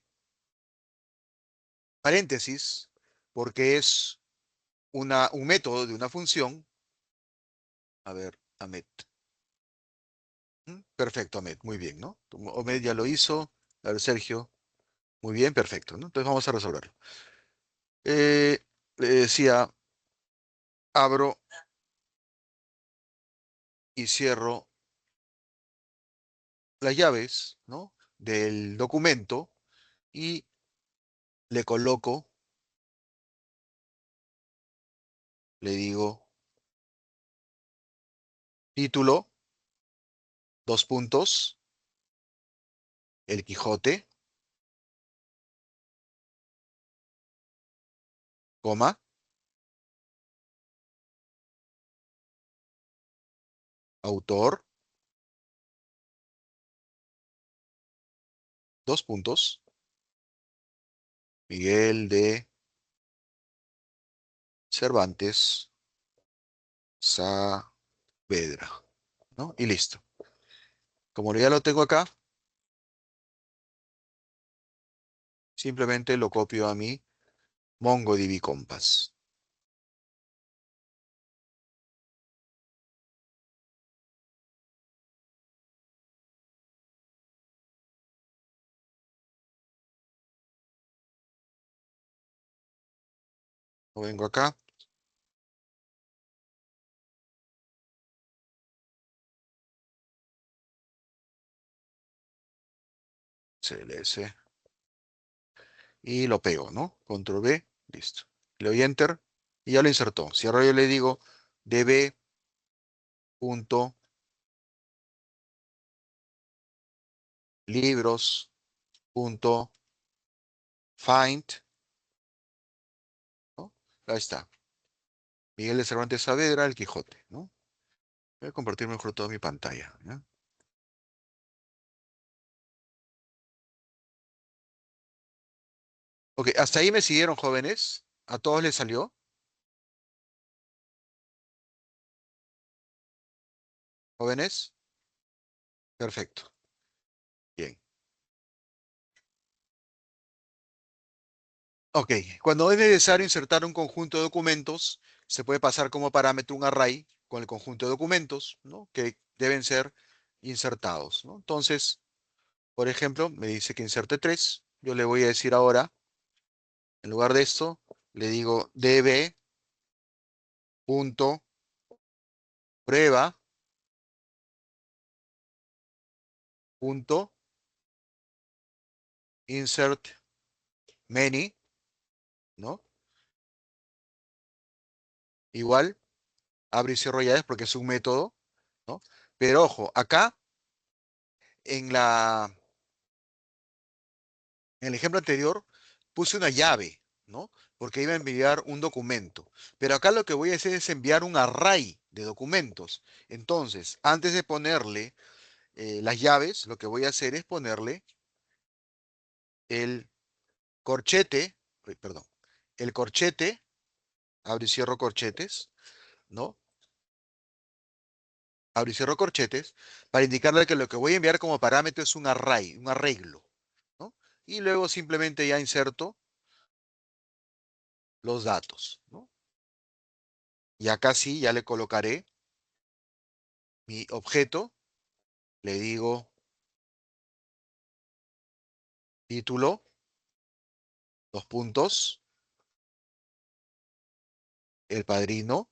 paréntesis porque es un método de una función. A ver, Ahmed. Perfecto, Ahmed, muy bien, ¿no? Ahmed ya lo hizo. A ver, Sergio, muy bien, perfecto, ¿no? Entonces vamos a resolverlo. Le decía, abro y cierro las llaves, ¿no? Del documento y le coloco, le digo, título, dos puntos, El Quijote, coma, autor, dos puntos, Miguel de Cervantes Saavedra, ¿no? Y listo. Como ya lo tengo acá, simplemente lo copio a mi MongoDB Compass. Lo vengo acá, CLS. Y lo pego, ¿no? Control V, listo. Le doy Enter y ya lo insertó. Si ahora yo le digo db punto libros punto find, ¿no? Ahí está. Miguel de Cervantes Saavedra, El Quijote, ¿no? Voy a compartir mejor toda mi pantalla, ¿ya? Ok, hasta ahí me siguieron, jóvenes. ¿A todos les salió? ¿Jóvenes? Perfecto. Bien. Ok, cuando es necesario insertar un conjunto de documentos, se puede pasar como parámetro un array con el conjunto de documentos, ¿no? Que deben ser insertados, ¿no? Entonces, por ejemplo, me dice que inserte 3. Yo le voy a decir ahora, en lugar de esto, le digo db punto prueba punto insert many, ¿no? Igual, abre y cierro llaves porque es un método, ¿no? Pero ojo, acá en en el ejemplo anterior puse una llave, ¿no? Porque iba a enviar un documento. Pero acá lo que voy a hacer es enviar un array de documentos. Entonces, antes de ponerle las llaves, lo que voy a hacer es ponerle el corchete, perdón, el corchete, abro y cierro corchetes, ¿no? Abro y cierro corchetes, para indicarle que lo que voy a enviar como parámetro es un array, un arreglo, ¿no? Y luego simplemente ya inserto los datos, ¿no? Y acá sí, ya le colocaré mi objeto, le digo título, dos puntos, el padrino,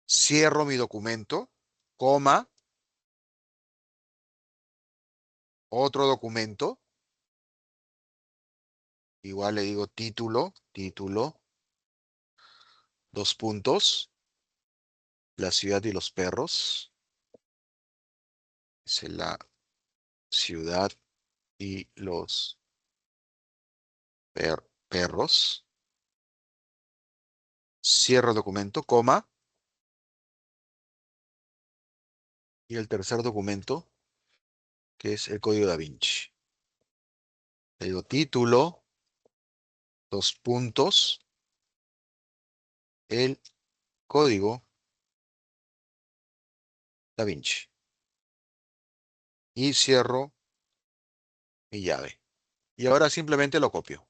cierro mi documento, coma, otro documento, igual le digo título, título, dos puntos, la ciudad y los perros, es la ciudad y los perros, cierro el documento, coma, y el tercer documento, que es el código Da Vinci. Le digo título, dos puntos, el código Da Vinci. Y cierro mi llave. Y ahora simplemente lo copio.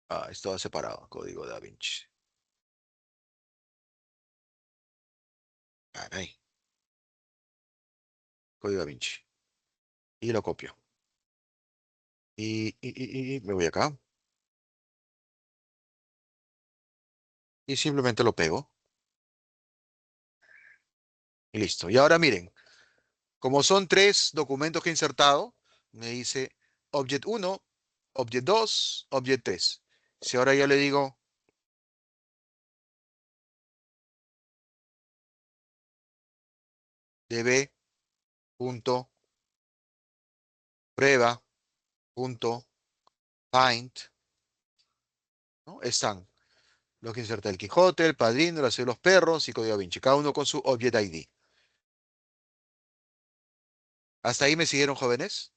Ah, estaba separado, código Da Vinci. Caray, código Da Vinci. Y lo copio. Y me voy acá. Y simplemente lo pego. Y listo. Y ahora miren, como son tres documentos que he insertado, me dice Object uno, Object 2, Object 3. Si ahora yo le digo db.prueba.find, ¿no? Están los que inserta el Quijote, el Padrino, la ciudad de los perros y Código Da Vinci, cada uno con su Object ID. ¿Hasta ahí me siguieron, jóvenes?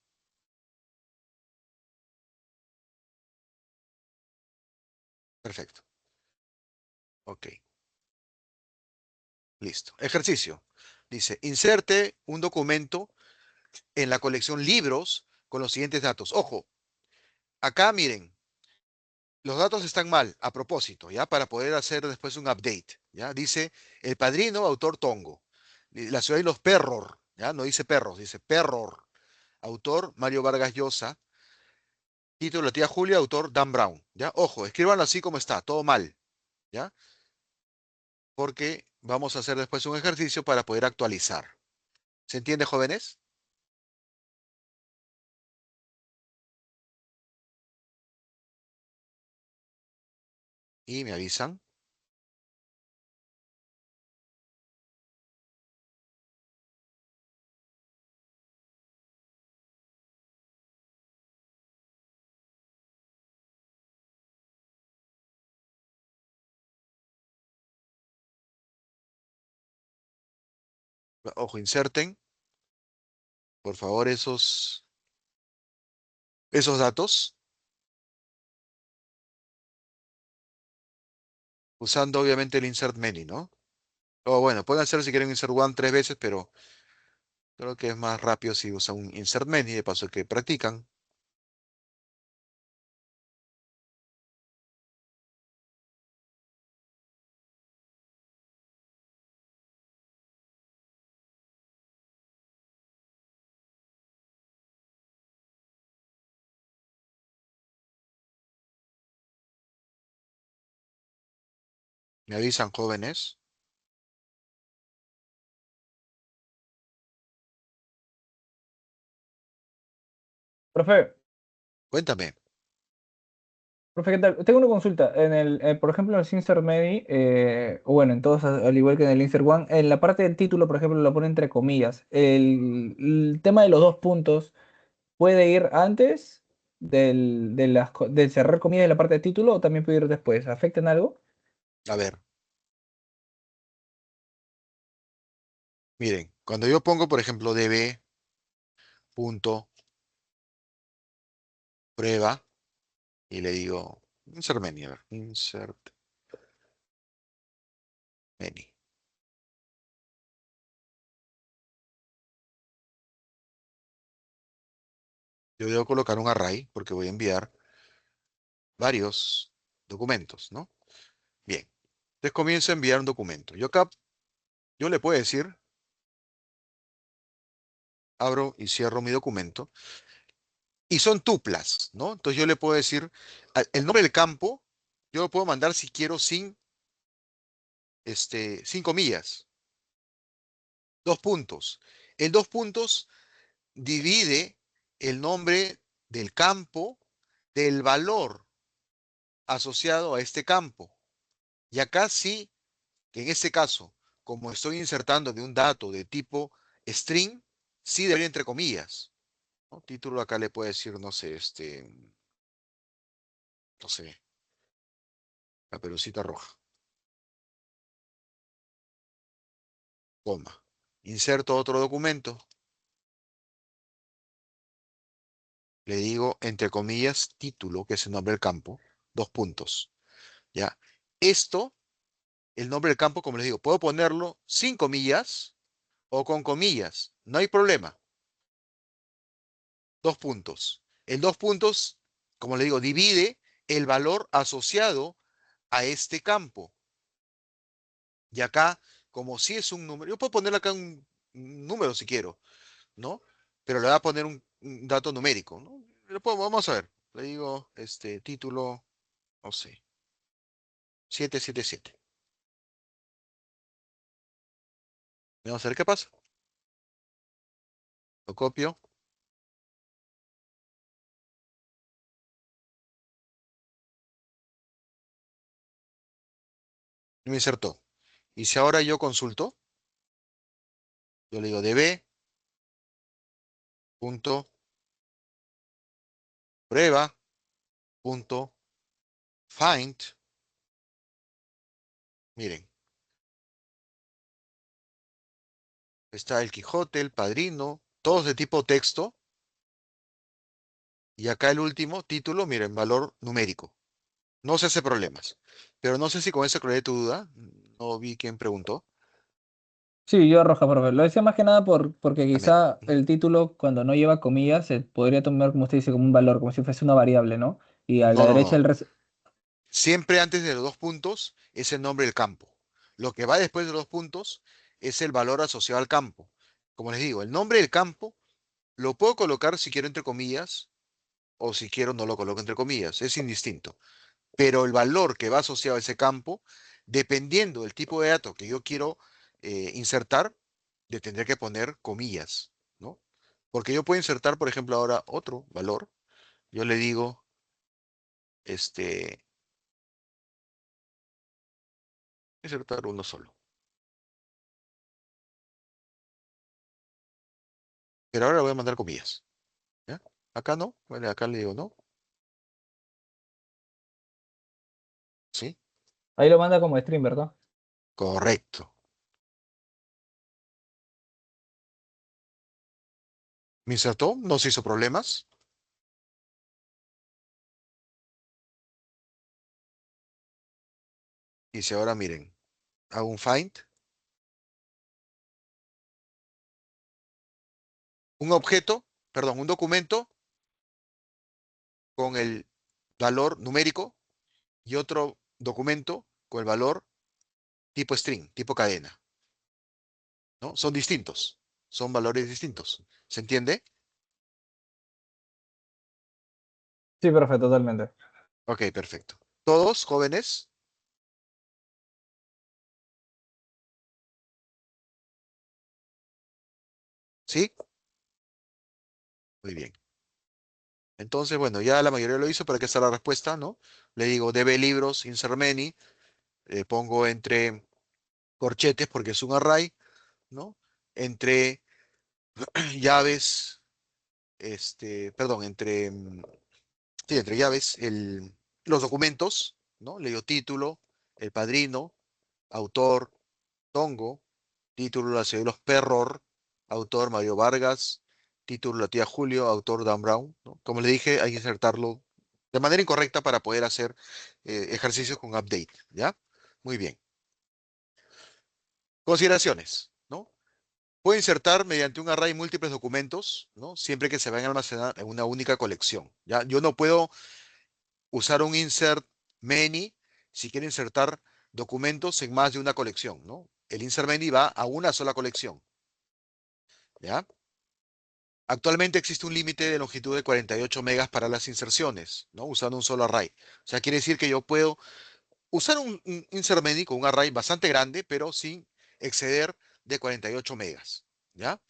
Perfecto. Ok, listo. Ejercicio. Dice, inserte un documento en la colección libros con los siguientes datos. Ojo, acá miren, los datos están mal, a propósito, ¿ya? Para poder hacer después un update, ¿ya? Dice, El Padrino, autor Tongo. La ciudad y los perros, ¿ya? No dice perros, dice perror. Autor Mario Vargas Llosa. Título La tía Julia, autor Dan Brown, ¿ya? Ojo, escríbanlo así como está, todo mal, ¿ya? Porque vamos a hacer después un ejercicio para poder actualizar. ¿Se entiende, jóvenes? Y me avisan. Ojo, inserten, por favor, esos datos, usando obviamente el insert many, ¿no? O bueno, pueden hacer si quieren insert one 3 veces, pero creo que es más rápido si usan un insert many, de paso que practican. Me avisan, jóvenes. Profe, Cuéntame. profe, ¿qué tal? Tengo una consulta. Por ejemplo, en el Insert Medi, o bueno, en todos, al igual que en el Insert One, en la parte del título, por ejemplo, lo pone entre comillas. El tema de los dos puntos puede ir antes del cerrar comillas de la parte del título o también puede ir después. ¿Afecta en algo? A ver, miren, cuando yo pongo, por ejemplo, db punto prueba y le digo insert many, a ver, insert many. Yo debo colocar un array porque voy a enviar varios documentos, ¿no? Bien. Entonces comienzo a enviar un documento. Yo le puedo decir, abro y cierro mi documento, y son tuplas, ¿no? Entonces yo le puedo decir, el nombre del campo, yo lo puedo mandar si quiero sin comillas, dos puntos. El dos puntos divide el nombre del campo del valor asociado a este campo. Y acá sí, que en este caso, como estoy insertando de un dato de tipo string, sí debería entre comillas, ¿no? Título acá le puede decir, no sé, no sé, la pelucita roja, coma. Inserto otro documento, le digo entre comillas título, que es el nombre del campo, dos puntos, ¿ya? Esto, el nombre del campo, como les digo, puedo ponerlo sin comillas o con comillas, no hay problema. Dos puntos. El dos puntos, como le digo, divide el valor asociado a este campo. Y acá, como si es un número, yo puedo ponerle acá un número si quiero, ¿no? Pero le voy a poner un dato numérico, ¿no? Vamos a ver. Le digo, título, no sé, 777. Vamos a ver qué pasa. Lo copio y me insertó. Y si ahora yo consulto, yo le digo db punto prueba punto find. Miren, está el Quijote, el Padrino, todos de tipo texto. Y acá el último título, miren, valor numérico. No se hace problemas. Pero no sé si con eso aclaré tu duda. No vi quién preguntó. Sí, yo roja, profe. Lo decía más que nada porque También. quizá el título, cuando no lleva comillas, se podría tomar, como usted dice, como un valor, como si fuese una variable, ¿no? Y a la No, no, derecha no. el resto. Siempre antes de los dos puntos es el nombre del campo. Lo que va después de los puntos es el valor asociado al campo. Como les digo, el nombre del campo lo puedo colocar si quiero entre comillas o si quiero no lo coloco entre comillas. Es indistinto. Pero el valor que va asociado a ese campo dependiendo del tipo de dato que yo quiero insertar, le tendré que poner comillas, ¿no? Porque yo puedo insertar, por ejemplo, ahora otro valor. Yo le digo, este, insertar uno solo. Pero ahora le voy a mandar comillas, ¿ya? Acá no, bueno, acá le digo no, ¿sí? Ahí lo manda como stream, ¿verdad? Correcto. Me insertó, no se hizo problemas. Y si ahora miren, hago un find, un objeto, perdón, un documento con el valor numérico y otro documento con el valor tipo string, tipo cadena, ¿no? Son distintos, son valores distintos. ¿Se entiende? Sí, perfecto, totalmente. Ok, perfecto. ¿Todos jóvenes? ¿Sí? Muy bien. Entonces, bueno, ya la mayoría lo hizo, pero aquí está la respuesta, ¿no? Le digo db libros, insert many, pongo entre corchetes porque es un array, ¿no? Entre llaves, perdón, sí, entre llaves, los documentos, ¿no? Le digo título, el padrino, autor, Tongo, título La ciudad de los Perror, autor Mario Vargas, título La tía Julio, autor Dan Brown, ¿no? Como le dije, hay que insertarlo de manera incorrecta para poder hacer ejercicios con update, ¿ya? Muy bien. Consideraciones, ¿no? Puedo insertar mediante un array múltiples documentos, ¿no? Siempre que se vayan a almacenar en una única colección, ¿ya? Yo no puedo usar un insert many si quiero insertar documentos en más de una colección, ¿no? El insert many va a una sola colección, ¿ya? Actualmente existe un límite de longitud de 48 megas para las inserciones, ¿no? Usando un solo array. O sea, quiere decir que yo puedo usar un insert many con un array bastante grande, pero sin exceder de 48 megas, ¿ya?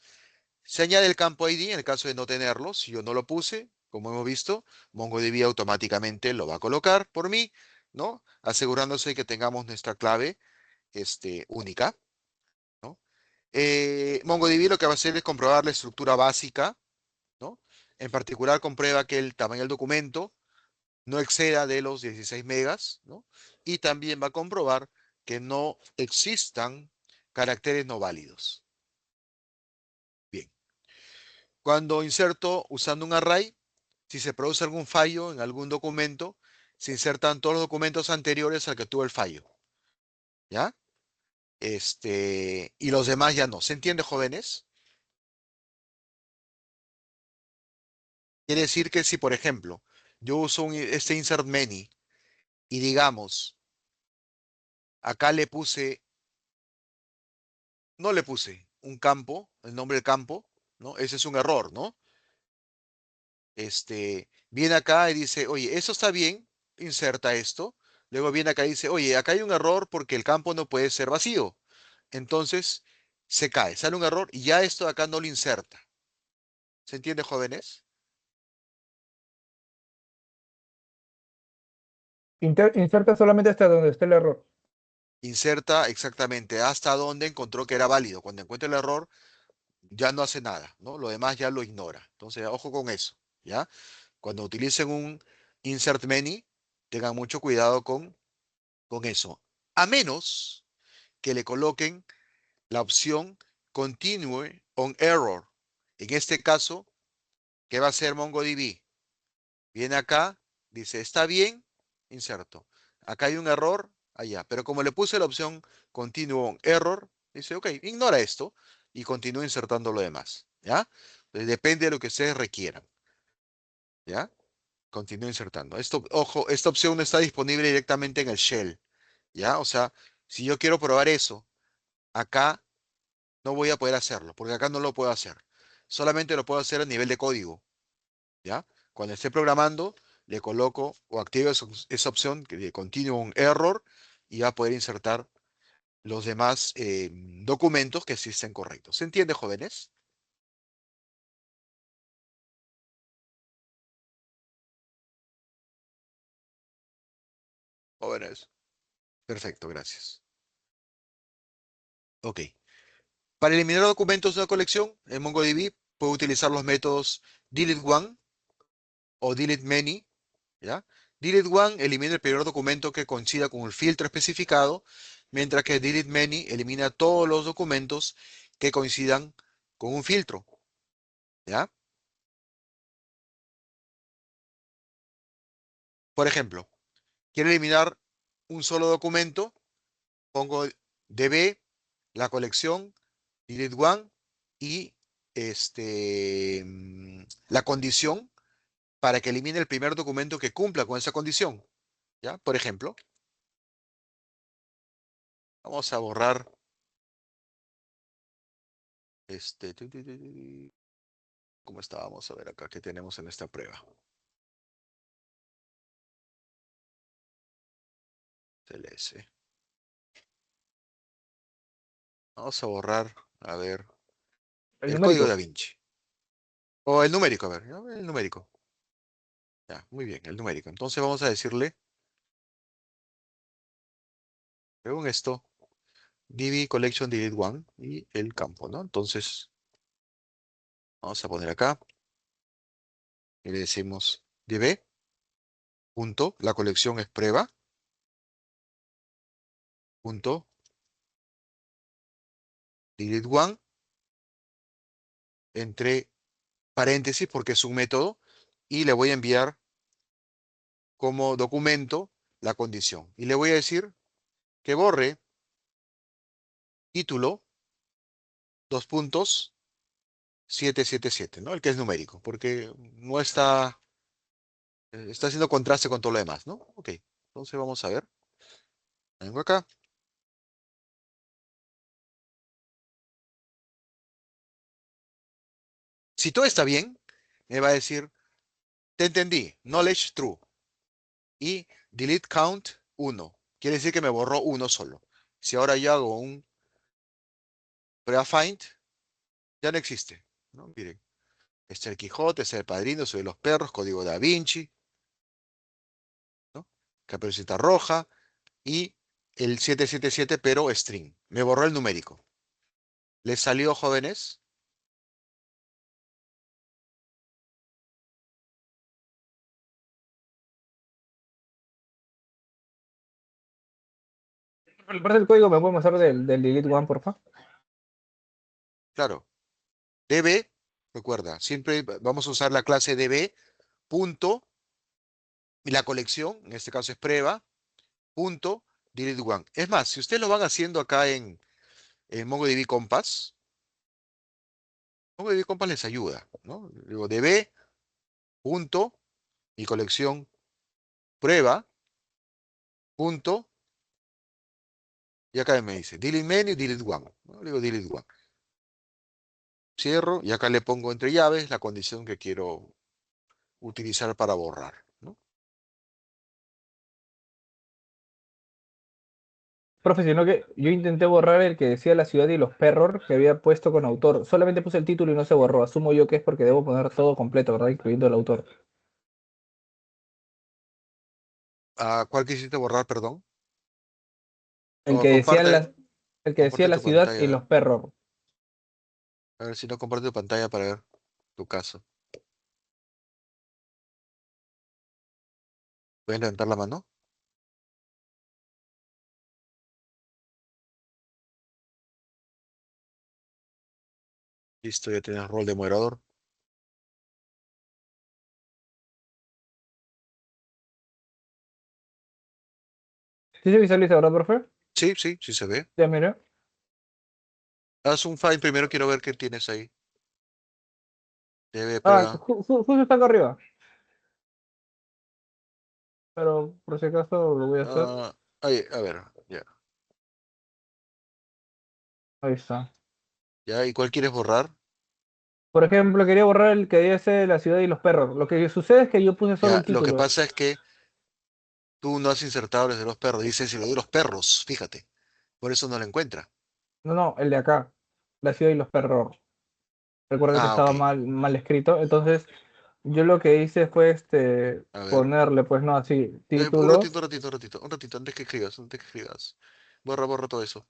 Se añade el campo ID en el caso de no tenerlo. Si yo no lo puse, como hemos visto, MongoDB automáticamente lo va a colocar por mí, ¿no? Asegurándose que tengamos nuestra clave única, ¿no? MongoDB lo que va a hacer es comprobar la estructura básica, ¿no? En particular, comprueba que el tamaño del documento no exceda de los 16 megas, ¿no? Y también va a comprobar que no existan caracteres no válidos. Bien. Cuando inserto usando un array, si se produce algún fallo en algún documento, se insertan todos los documentos anteriores al que tuvo el fallo, ¿ya? Y los demás ya no. ¿Se entiende, jóvenes? Quiere decir que si, por ejemplo, yo uso este insert many y digamos, acá le puse, no le puse un campo, el nombre del campo, ¿no? Ese es un error, ¿no? Viene acá y dice, oye, eso está bien, inserta esto. Luego viene acá y dice, oye, acá hay un error porque el campo no puede ser vacío. Entonces se cae, sale un error y ya esto de acá no lo inserta. ¿Se entiende, jóvenes? Inserta solamente hasta donde esté el error. Inserta exactamente hasta donde encontró que era válido. Cuando encuentra el error, ya no hace nada, ¿no? Lo demás ya lo ignora. Entonces, ojo con eso, ¿ya? Cuando utilicen un insert many, tengan mucho cuidado con eso. A menos que le coloquen la opción Continue on Error. En este caso, ¿qué va a hacer MongoDB? Viene acá, dice, está bien, inserto. Acá hay un error, allá. Pero como le puse la opción Continue on Error, dice, ok, ignora esto y continúa insertando lo demás. ¿Ya? Entonces, depende de lo que ustedes requieran. ¿Ya? Continúa insertando. Esto, ojo, esta opción no está disponible directamente en el shell. ¿Ya? O sea, si yo quiero probar eso, acá no voy a poder hacerlo, porque acá no lo puedo hacer. Solamente lo puedo hacer a nivel de código, ¿ya? Cuando esté programando, le coloco o activo esa opción de Continue on Error y va a poder insertar los demás documentos que sí estén correctos. ¿Se entiende, jóvenes? Jóvenes. Perfecto, gracias. Ok. Para eliminar documentos de una colección, en MongoDB puedo utilizar los métodos delete one o delete many, ¿ya? Delete one elimina el primer documento que coincida con el filtro especificado, mientras que delete many elimina todos los documentos que coincidan con un filtro, ¿ya? Por ejemplo, quiero eliminar un solo documento, pongo db, la colección, delete one y la condición para que elimine el primer documento que cumpla con esa condición, ¿ya? Por ejemplo, vamos a borrar ¿cómo está? Vamos a ver acá qué tenemos en esta prueba. TLS. Vamos a borrar, a ver, El el código numérico. Da Vinci. O el numérico, a ver, ¿ya? El numérico. Ya, muy bien, el numérico. Entonces vamos a decirle, según esto, DB collection delete one y el campo, ¿no? Entonces, vamos a poner acá y le decimos DB punto, la colección es prueba, punto, delete one, entre paréntesis porque es un método, y le voy a enviar como documento la condición. Y le voy a decir que borre título, dos puntos, 777, ¿no? El que es numérico, porque no está, está haciendo contraste con todo lo demás, ¿no? Ok, entonces vamos a ver. Vengo acá. Si todo está bien, me va a decir, te entendí, knowledge true. Y delete count 1. Quiere decir que me borró uno solo. Si ahora yo hago un prefind, ya no existe, ¿no? Miren, está el Quijote, está el Padrino, soy los perros, código Da Vinci, ¿no? Caperucita Roja y el 777, pero string. Me borró el numérico. ¿Les salió, jóvenes? El parte del código me puede mostrar del delete one, por favor. Claro. DB, recuerda, siempre vamos a usar la clase DB, punto, y la colección, en este caso es prueba, punto, delete one. Es más, si ustedes lo van haciendo acá en MongoDB Compass, MongoDB Compass les ayuda, ¿no? Digo, DB, punto, y colección prueba, punto, y acá me dice, delete many, delete one, ¿no? Le digo delete one. Cierro, y acá le pongo entre llaves la condición que quiero utilizar para borrar, ¿no? Profe, sino que yo intenté borrar el que decía la ciudad y los perros que había puesto con autor. Solamente puse el título y no se borró. Asumo yo que es porque debo poner todo completo, ¿verdad? Incluyendo el autor. ¿Cuál quisiste borrar, perdón? El O que decía comparte, el que decía comparte la tu ciudad y pantalla. los perros. A ver si no comparte tu pantalla para ver tu caso. ¿Puedes levantar la mano? Listo, ya tienes rol de moderador. ¿Sí se visualiza, verdad, profe? Sí, sí, sí se ve. Ya, mira. Haz un file primero, quiero ver qué tienes ahí. Debe Ah, prueba. justo está acá arriba. Pero por si acaso lo voy a hacer. Ahí, a ver, ya. Ahí está. Ya, ¿y cuál quieres borrar? Por ejemplo, quería borrar el que dice la ciudad y los perros. Lo que sucede es que yo puse solo Ya, el lo que título. pasa es que Tú no has insertado el de los perros, dices lo de los perros, fíjate. Por eso no lo encuentra. No, no, el de acá. La ciudad y los perros. Recuerdo que Ah, ok. estaba mal escrito. Entonces, yo lo que hice fue A ver. ponerle, pues no, así, Un ratito, títulos. un ratito, un ratito, un ratito, antes que escribas. Borra todo eso.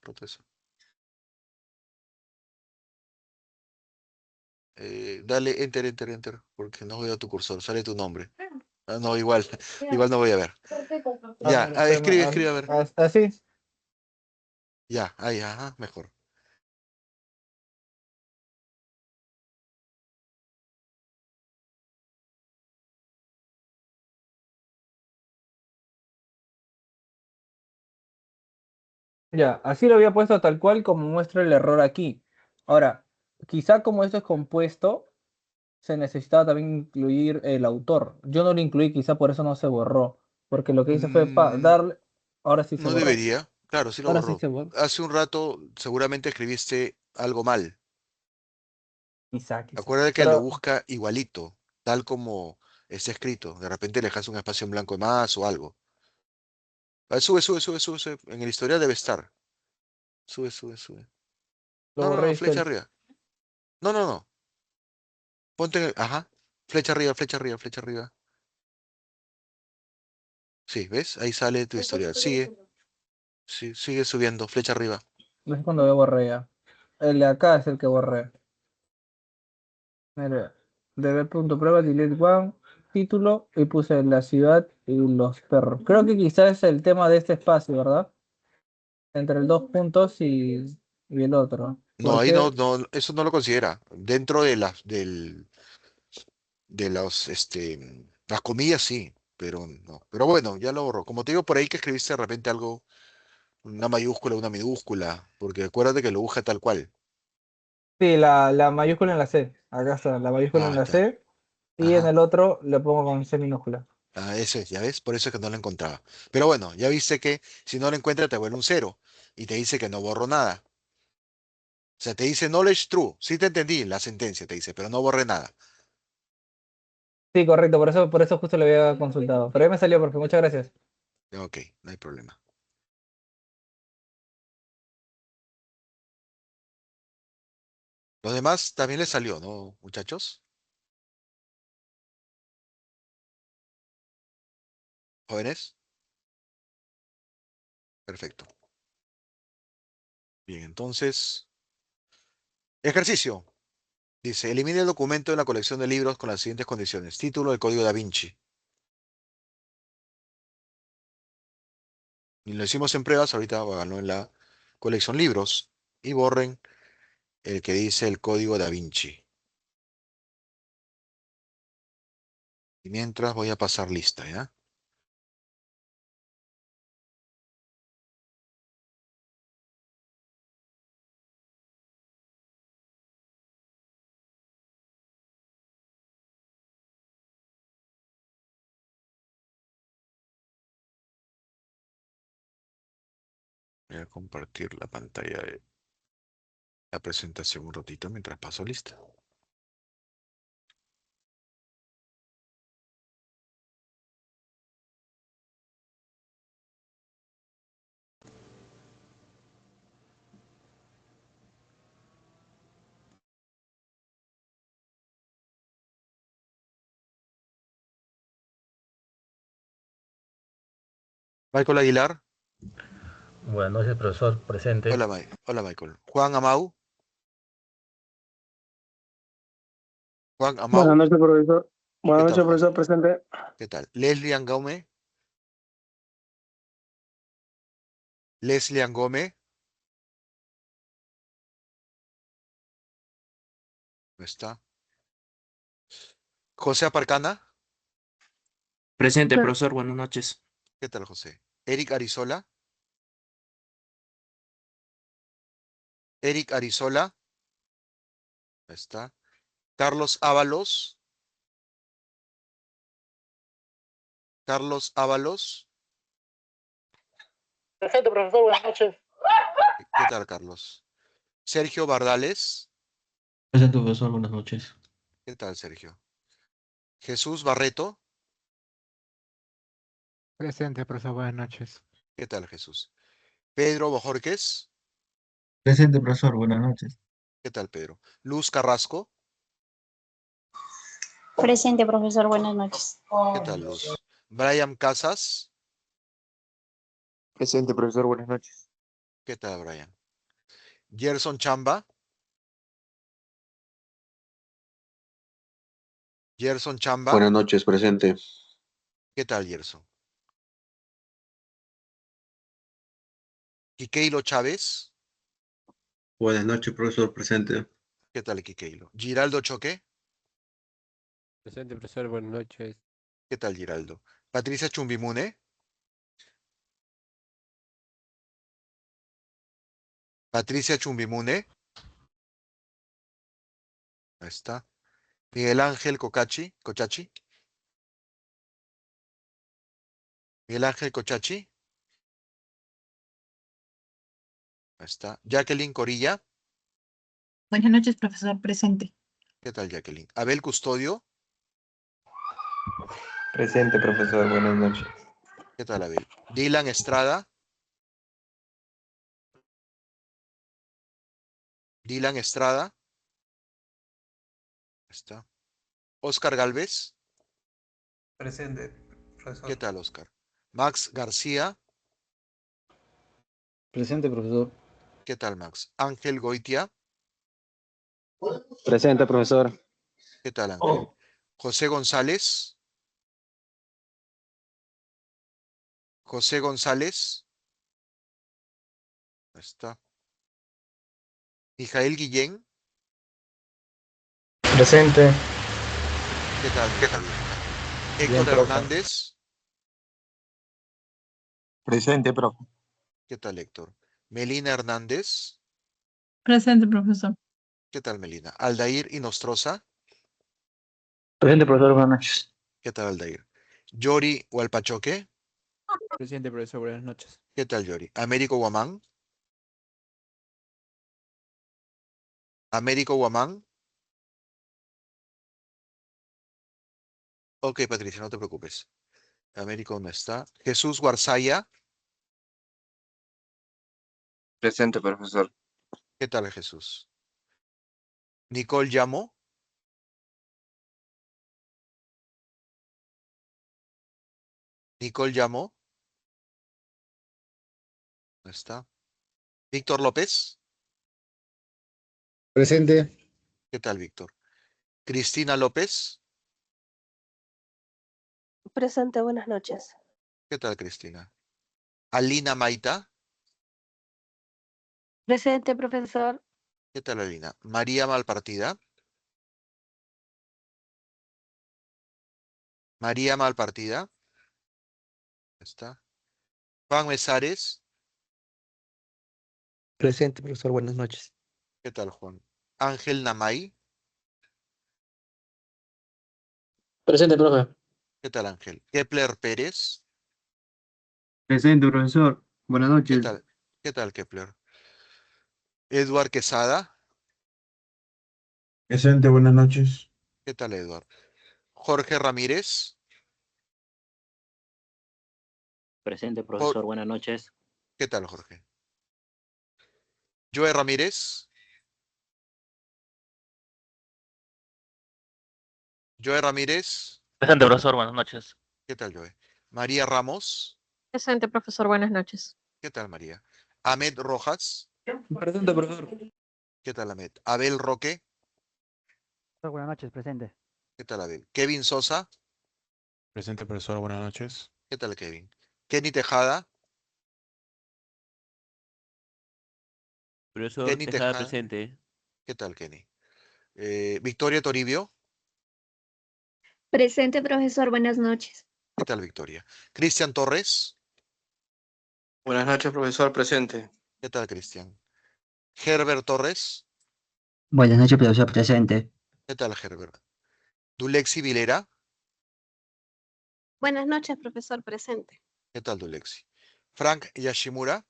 Dale enter, enter, enter, porque no veo tu cursor, sale tu nombre. Ah, no, igual, igual no voy a ver. Ah, Ya, mira, espérame, escribe, escribe, a ver. así. Ya, ahí, ajá, mejor. Ya, así lo había puesto tal cual como muestra el error aquí. Ahora, quizá como esto es compuesto, se necesitaba también incluir el autor. Yo no lo incluí, quizá por eso no se borró. Porque lo que hice fue Mm, darle. Ahora sí se no borró. debería, claro, sí lo Ahora sí borró. se borró. Hace un rato seguramente escribiste algo mal. Quizá. Acuérdate que lo Pero busca igualito, tal como está escrito. De repente le dejas un espacio en blanco más o algo. Sube, sube, sube, sube, sube. En el historial debe estar. Sube, sube, sube. lo No, no, borré no, y está flecha arriba. No, no, no. Ponte en ajá. Flecha arriba, flecha arriba, flecha arriba. Sí, ¿ves? Ahí sale tu historial. Sigue, sí, sigue subiendo, flecha arriba. No es cuando yo borré ya. El de acá es el que borré. Mira, prueba delete one, título, y puse la ciudad y los perros. Creo que quizás es el tema de este espacio, ¿verdad? Entre el dos puntos y el otro. No, ¿Por ahí no, qué? no, eso no lo considera. Dentro de las comillas sí, pero no. Pero bueno, ya lo borró. Como te digo, por ahí que escribiste de repente algo, una mayúscula, una minúscula, porque acuérdate que lo busca tal cual. Sí, la mayúscula en la C. Acá está, la mayúscula Ah, en ahí la está. C. Y en Ajá. el otro le pongo con C minúscula. Ah, eso es, ya ves, por eso es que no lo encontraba. Pero bueno, ya viste que si no lo encuentra te vuelve un cero y te dice que no borró nada. O sea, te dice knowledge true. Sí te entendí la sentencia, te dice, pero no borré nada. Sí, correcto, por eso justo le había consultado. Pero ya me salió, profe, muchas gracias. Ok, no hay problema. Los demás también les salió, ¿no, muchachos? ¿Jóvenes? Perfecto. Bien, entonces, ejercicio. Dice, elimine el documento de la colección de libros con las siguientes condiciones. Título, el Código Da Vinci. Y lo hicimos en pruebas, ahorita háganlo en la colección libros y borren el que dice el Código Da Vinci. Y mientras voy a pasar lista, ¿ya? Voy a compartir la pantalla de la presentación un ratito mientras paso lista. Michael Aguilar. Buenas noches, profesor, presente. Hola, Hola, Michael. Juan Amau. Juan Buenas Amau. noches, profesor. ¿Qué Buenas tal, noches, Juan? profesor presente. ¿Qué tal? Leslie Angome. Leslie Angome. ¿No está? José Aparcana. Presente, profesor, buenas noches. ¿Qué tal, José? Eric Arizola. Eric Arizola. ¿No está? Carlos Ábalos. Carlos Ábalos. Presente, profesor, buenas noches. ¿Qué tal, Carlos? Sergio Bardales. Presente, profesor, buenas noches. ¿Qué tal, Sergio? Jesús Barreto. Presente, profesor. Buenas noches. ¿Qué tal, Jesús? Pedro Bojorquez. Presente, profesor. Buenas noches. ¿Qué tal, Pedro? Luz Carrasco. Presente, profesor. Buenas noches. ¿Qué tal, Luz? Brian Casas. Presente, profesor. Buenas noches. ¿Qué tal, Brian? Gerson Chamba. Gerson Chamba. Buenas noches, presente. ¿Qué tal, Gerson? Quiqueilo Chávez. Buenas noches, profesor, presente. ¿Qué tal, Quiqueilo? Giraldo Choque. Presente, profesor, buenas noches. ¿Qué tal, Giraldo? Patricia Chumbimune. Patricia Chumbimune. Ahí está. Miguel Ángel Cochachi. Miguel Ángel Cochachi. Ahí está. Jacqueline Corilla. Buenas noches, profesor, presente. ¿Qué tal, Jacqueline? Abel Custodio. Presente, profesor. Buenas noches. ¿Qué tal, Abel? Dylan Estrada. Dylan Estrada. Ahí está. Oscar Galvez. Presente, ¿Qué profesor. tal, Oscar? Max García. Presente, profesor. ¿Qué tal, Max? Ángel Goitia. Presente, profesor. ¿Qué tal, Ángel? José González. José González. Ahí está. Mijael Guillén. Presente. ¿Qué tal, Mijael? Bien, Héctor profe. Hernández. Presente, profe. ¿Qué tal, Héctor? Melina Hernández. Presente, profesor. ¿Qué tal, Melina? Aldair Inostroza. Presente, profesor. Buenas noches. ¿Qué tal, Aldair? Yori Hualpachoque. Presente, profesor. Buenas noches. ¿Qué tal, Yori? Américo Guamán. Américo Guamán. Ok, Patricia, no te preocupes. Américo no está. Jesús Guarzaya. Presente, profesor. ¿Qué tal, Jesús? Nicole Llamo. Nicole Llamo. No está. Víctor López. Presente. ¿Qué tal, Víctor? Cristina López. Presente, buenas noches. ¿Qué tal, Cristina? Alina Maita. Presente, profesor. ¿Qué tal, Alina? María Malpartida. María Malpartida. Está. Juan Mesares. Presente, profesor. Buenas noches. ¿Qué tal, Juan? Ángel Namay. Presente, profe. ¿Qué tal, Ángel? Kepler Pérez. Presente, profesor. Buenas ¿Qué noches. tal? ¿Qué tal, Kepler? Eduard Quesada. Presente, buenas noches. ¿Qué tal, Eduard? Jorge Ramírez. Presente, Jo- profesor. Buenas noches. ¿Qué tal, Jorge? Joe Ramírez. Joe Ramírez. Presente, profesor, buenas noches. ¿Qué tal, Joe? María Ramos. Presente, profesor. Buenas noches. ¿Qué tal, María? Ahmed Rojas. Presente, profesor. ¿Qué tal, Ahmed? Abel Roque. Buenas noches, presente. ¿Qué tal, Abel? Kevin Sosa. Presente, profesor, buenas noches. ¿Qué tal, Kevin? Kenny Tejada. Profesor Kenny Tejada, Tejada. presente. ¿Qué tal, Kenny? Victoria Toribio. Presente, profesor. Buenas noches. ¿Qué tal, Victoria? Cristian Torres. Buenas noches, profesor, presente. ¿Qué tal, Cristian? Herbert Torres. Buenas noches, profesor, presente. ¿Qué tal, Herbert? Dulexi Vilera. Buenas noches, profesor. Presente. ¿Qué tal, Dulexi? Frank Yashimura.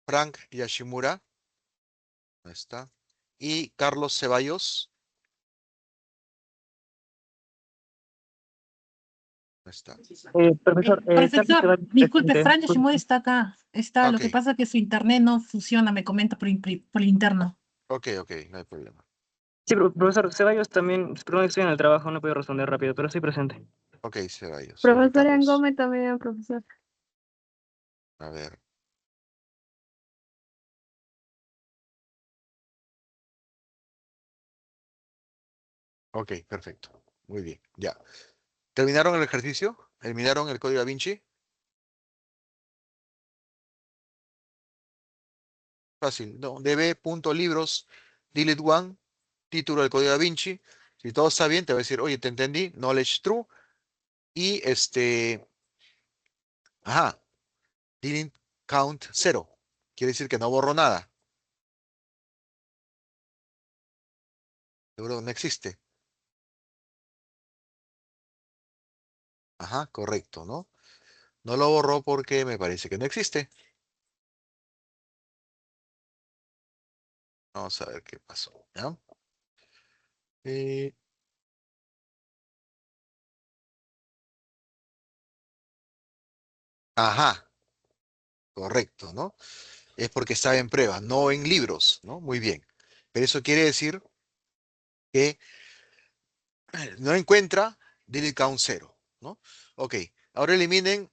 Frank Yashimura. Ahí está. Y Carlos Ceballos. está. Profesor, Profesor, disculpe, presente. Fran Yoshimura está acá. Está, Ok, lo que pasa es que su internet no funciona, me comenta por interno. ok, no hay problema. Sí, profesor Ceballos también, perdón, estoy en el trabajo, no puedo responder rápido, pero estoy presente. Ok, Ceballos. Ok, Profesor Carlos. Angome también, profesor. A ver. Ok, perfecto. Muy bien, ya. ¿Terminaron el ejercicio? ¿Eliminaron el código Da Vinci? Fácil, no. db.libros, delete one, título del código Da Vinci. Si todo está bien, te va a decir, oye, te entendí, knowledge true. Y ajá, didn't count 0. Quiere decir que no borró nada. Seguro que no existe. Ajá, correcto, ¿no? No lo borró porque me parece que no existe. Vamos a ver qué pasó, ¿ya? Eh, ajá, correcto, ¿no? Es porque estaba en prueba, no en libros, ¿no? Muy bien. Pero eso quiere decir que no encuentra delete count 0, ¿no? Ok, ahora eliminen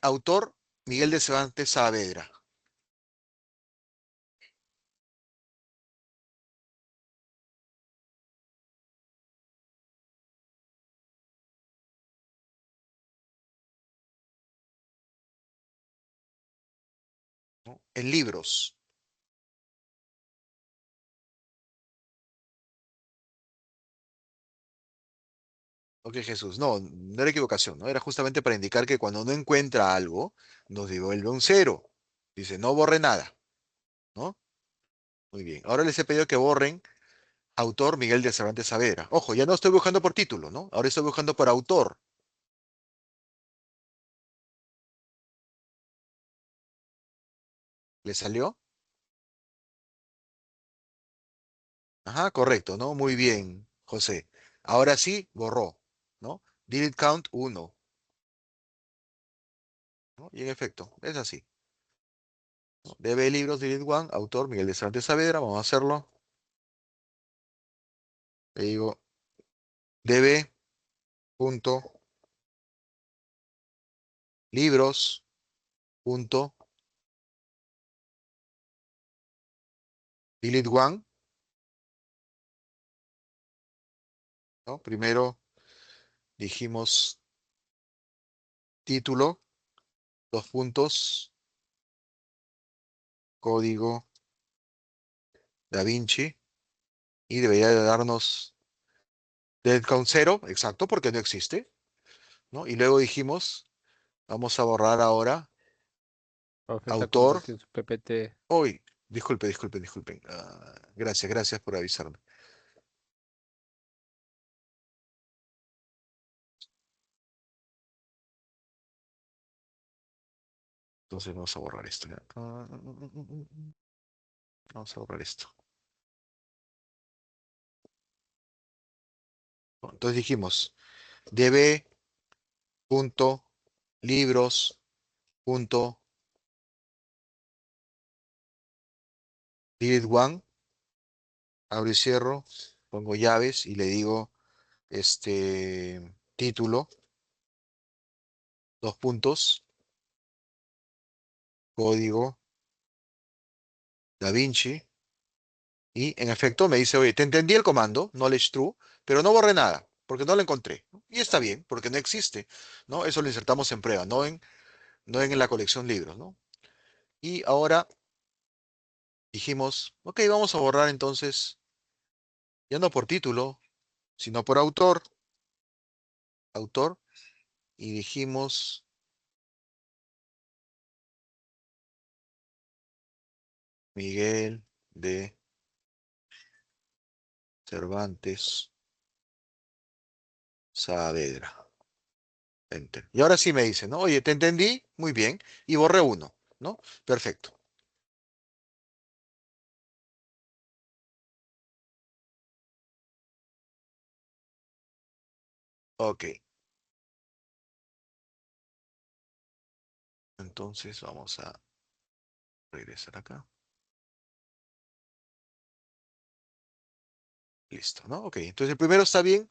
autor Miguel de Cervantes Saavedra. ¿No? En libros. Ok, Jesús, no, no era equivocación, ¿no? Era justamente para indicar que cuando no encuentra algo, nos devuelve un 0. Dice, no borre nada, ¿no? Muy bien. Ahora les he pedido que borren autor Miguel de Cervantes Saavedra. Ojo, ya no estoy buscando por título, ¿no? Ahora estoy buscando por autor. ¿Le salió? Ajá, correcto, ¿no? Muy bien, José. Ahora sí, borró, ¿no? Delete count 1, ¿no? Y en efecto, es así, ¿no? DB libros, delete one, autor Miguel de Cervantes Saavedra. Vamos a hacerlo. Le digo DB punto libros punto delete one, ¿no? Primero dijimos título, dos puntos, código Da Vinci, y debería de darnos delete count 0, exacto, porque no existe, ¿no? Y luego dijimos, vamos a borrar ahora Profe está autor. compartiendo su PPT. Hoy, disculpen. Gracias por avisarme. Entonces vamos a borrar esto, ¿ya? Vamos a borrar esto. Entonces dijimos, db.libros.delete one, abro y cierro, pongo llaves y le digo, título, dos puntos, código Da Vinci, y en efecto me dice, oye, te entendí el comando, knowledge true, pero no borré nada, porque no lo encontré, ¿no? Y está bien, porque no existe, ¿no? Eso lo insertamos en prueba, no en la colección libros, ¿no? Y ahora dijimos, ok, vamos a borrar entonces, ya no por título, sino por autor, y dijimos Miguel de Cervantes Saavedra. Enter. Y ahora sí me dice, ¿no? Oye, te entendí, muy bien, y borré uno, ¿no? Perfecto. Ok. Entonces vamos a regresar acá. Listo, ¿no? Ok, entonces el primero está bien.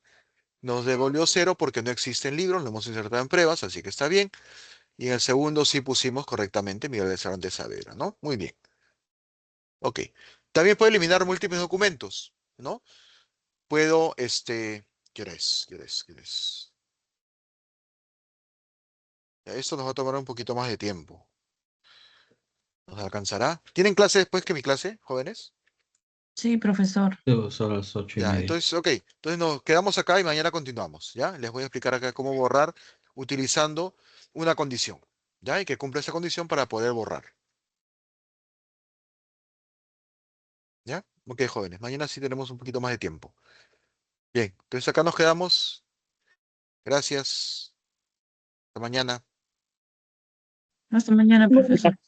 Nos devolvió 0 porque no existen libros, lo hemos insertado en pruebas, así que está bien. Y en el segundo sí pusimos correctamente Miguel de Cervantes Saavedra, ¿no? Muy bien. Ok. También puedo eliminar múltiples documentos, ¿no? Puedo, ¿qué hora es? ¿Qué hora es? ¿Qué hora es? Ya, esto nos va a tomar un poquito más de tiempo. ¿Nos alcanzará? ¿Tienen clase después que mi clase, jóvenes? Sí, profesor. Son las 8:30. Ya, entonces, ok. Entonces nos quedamos acá y mañana continuamos, ¿ya? Les voy a explicar acá cómo borrar utilizando una condición, ¿ya? Y que cumpla esa condición para poder borrar. ¿Ya? Ok, jóvenes. Mañana sí tenemos un poquito más de tiempo. Bien, entonces acá nos quedamos. Gracias. Hasta mañana. Hasta mañana, profesor.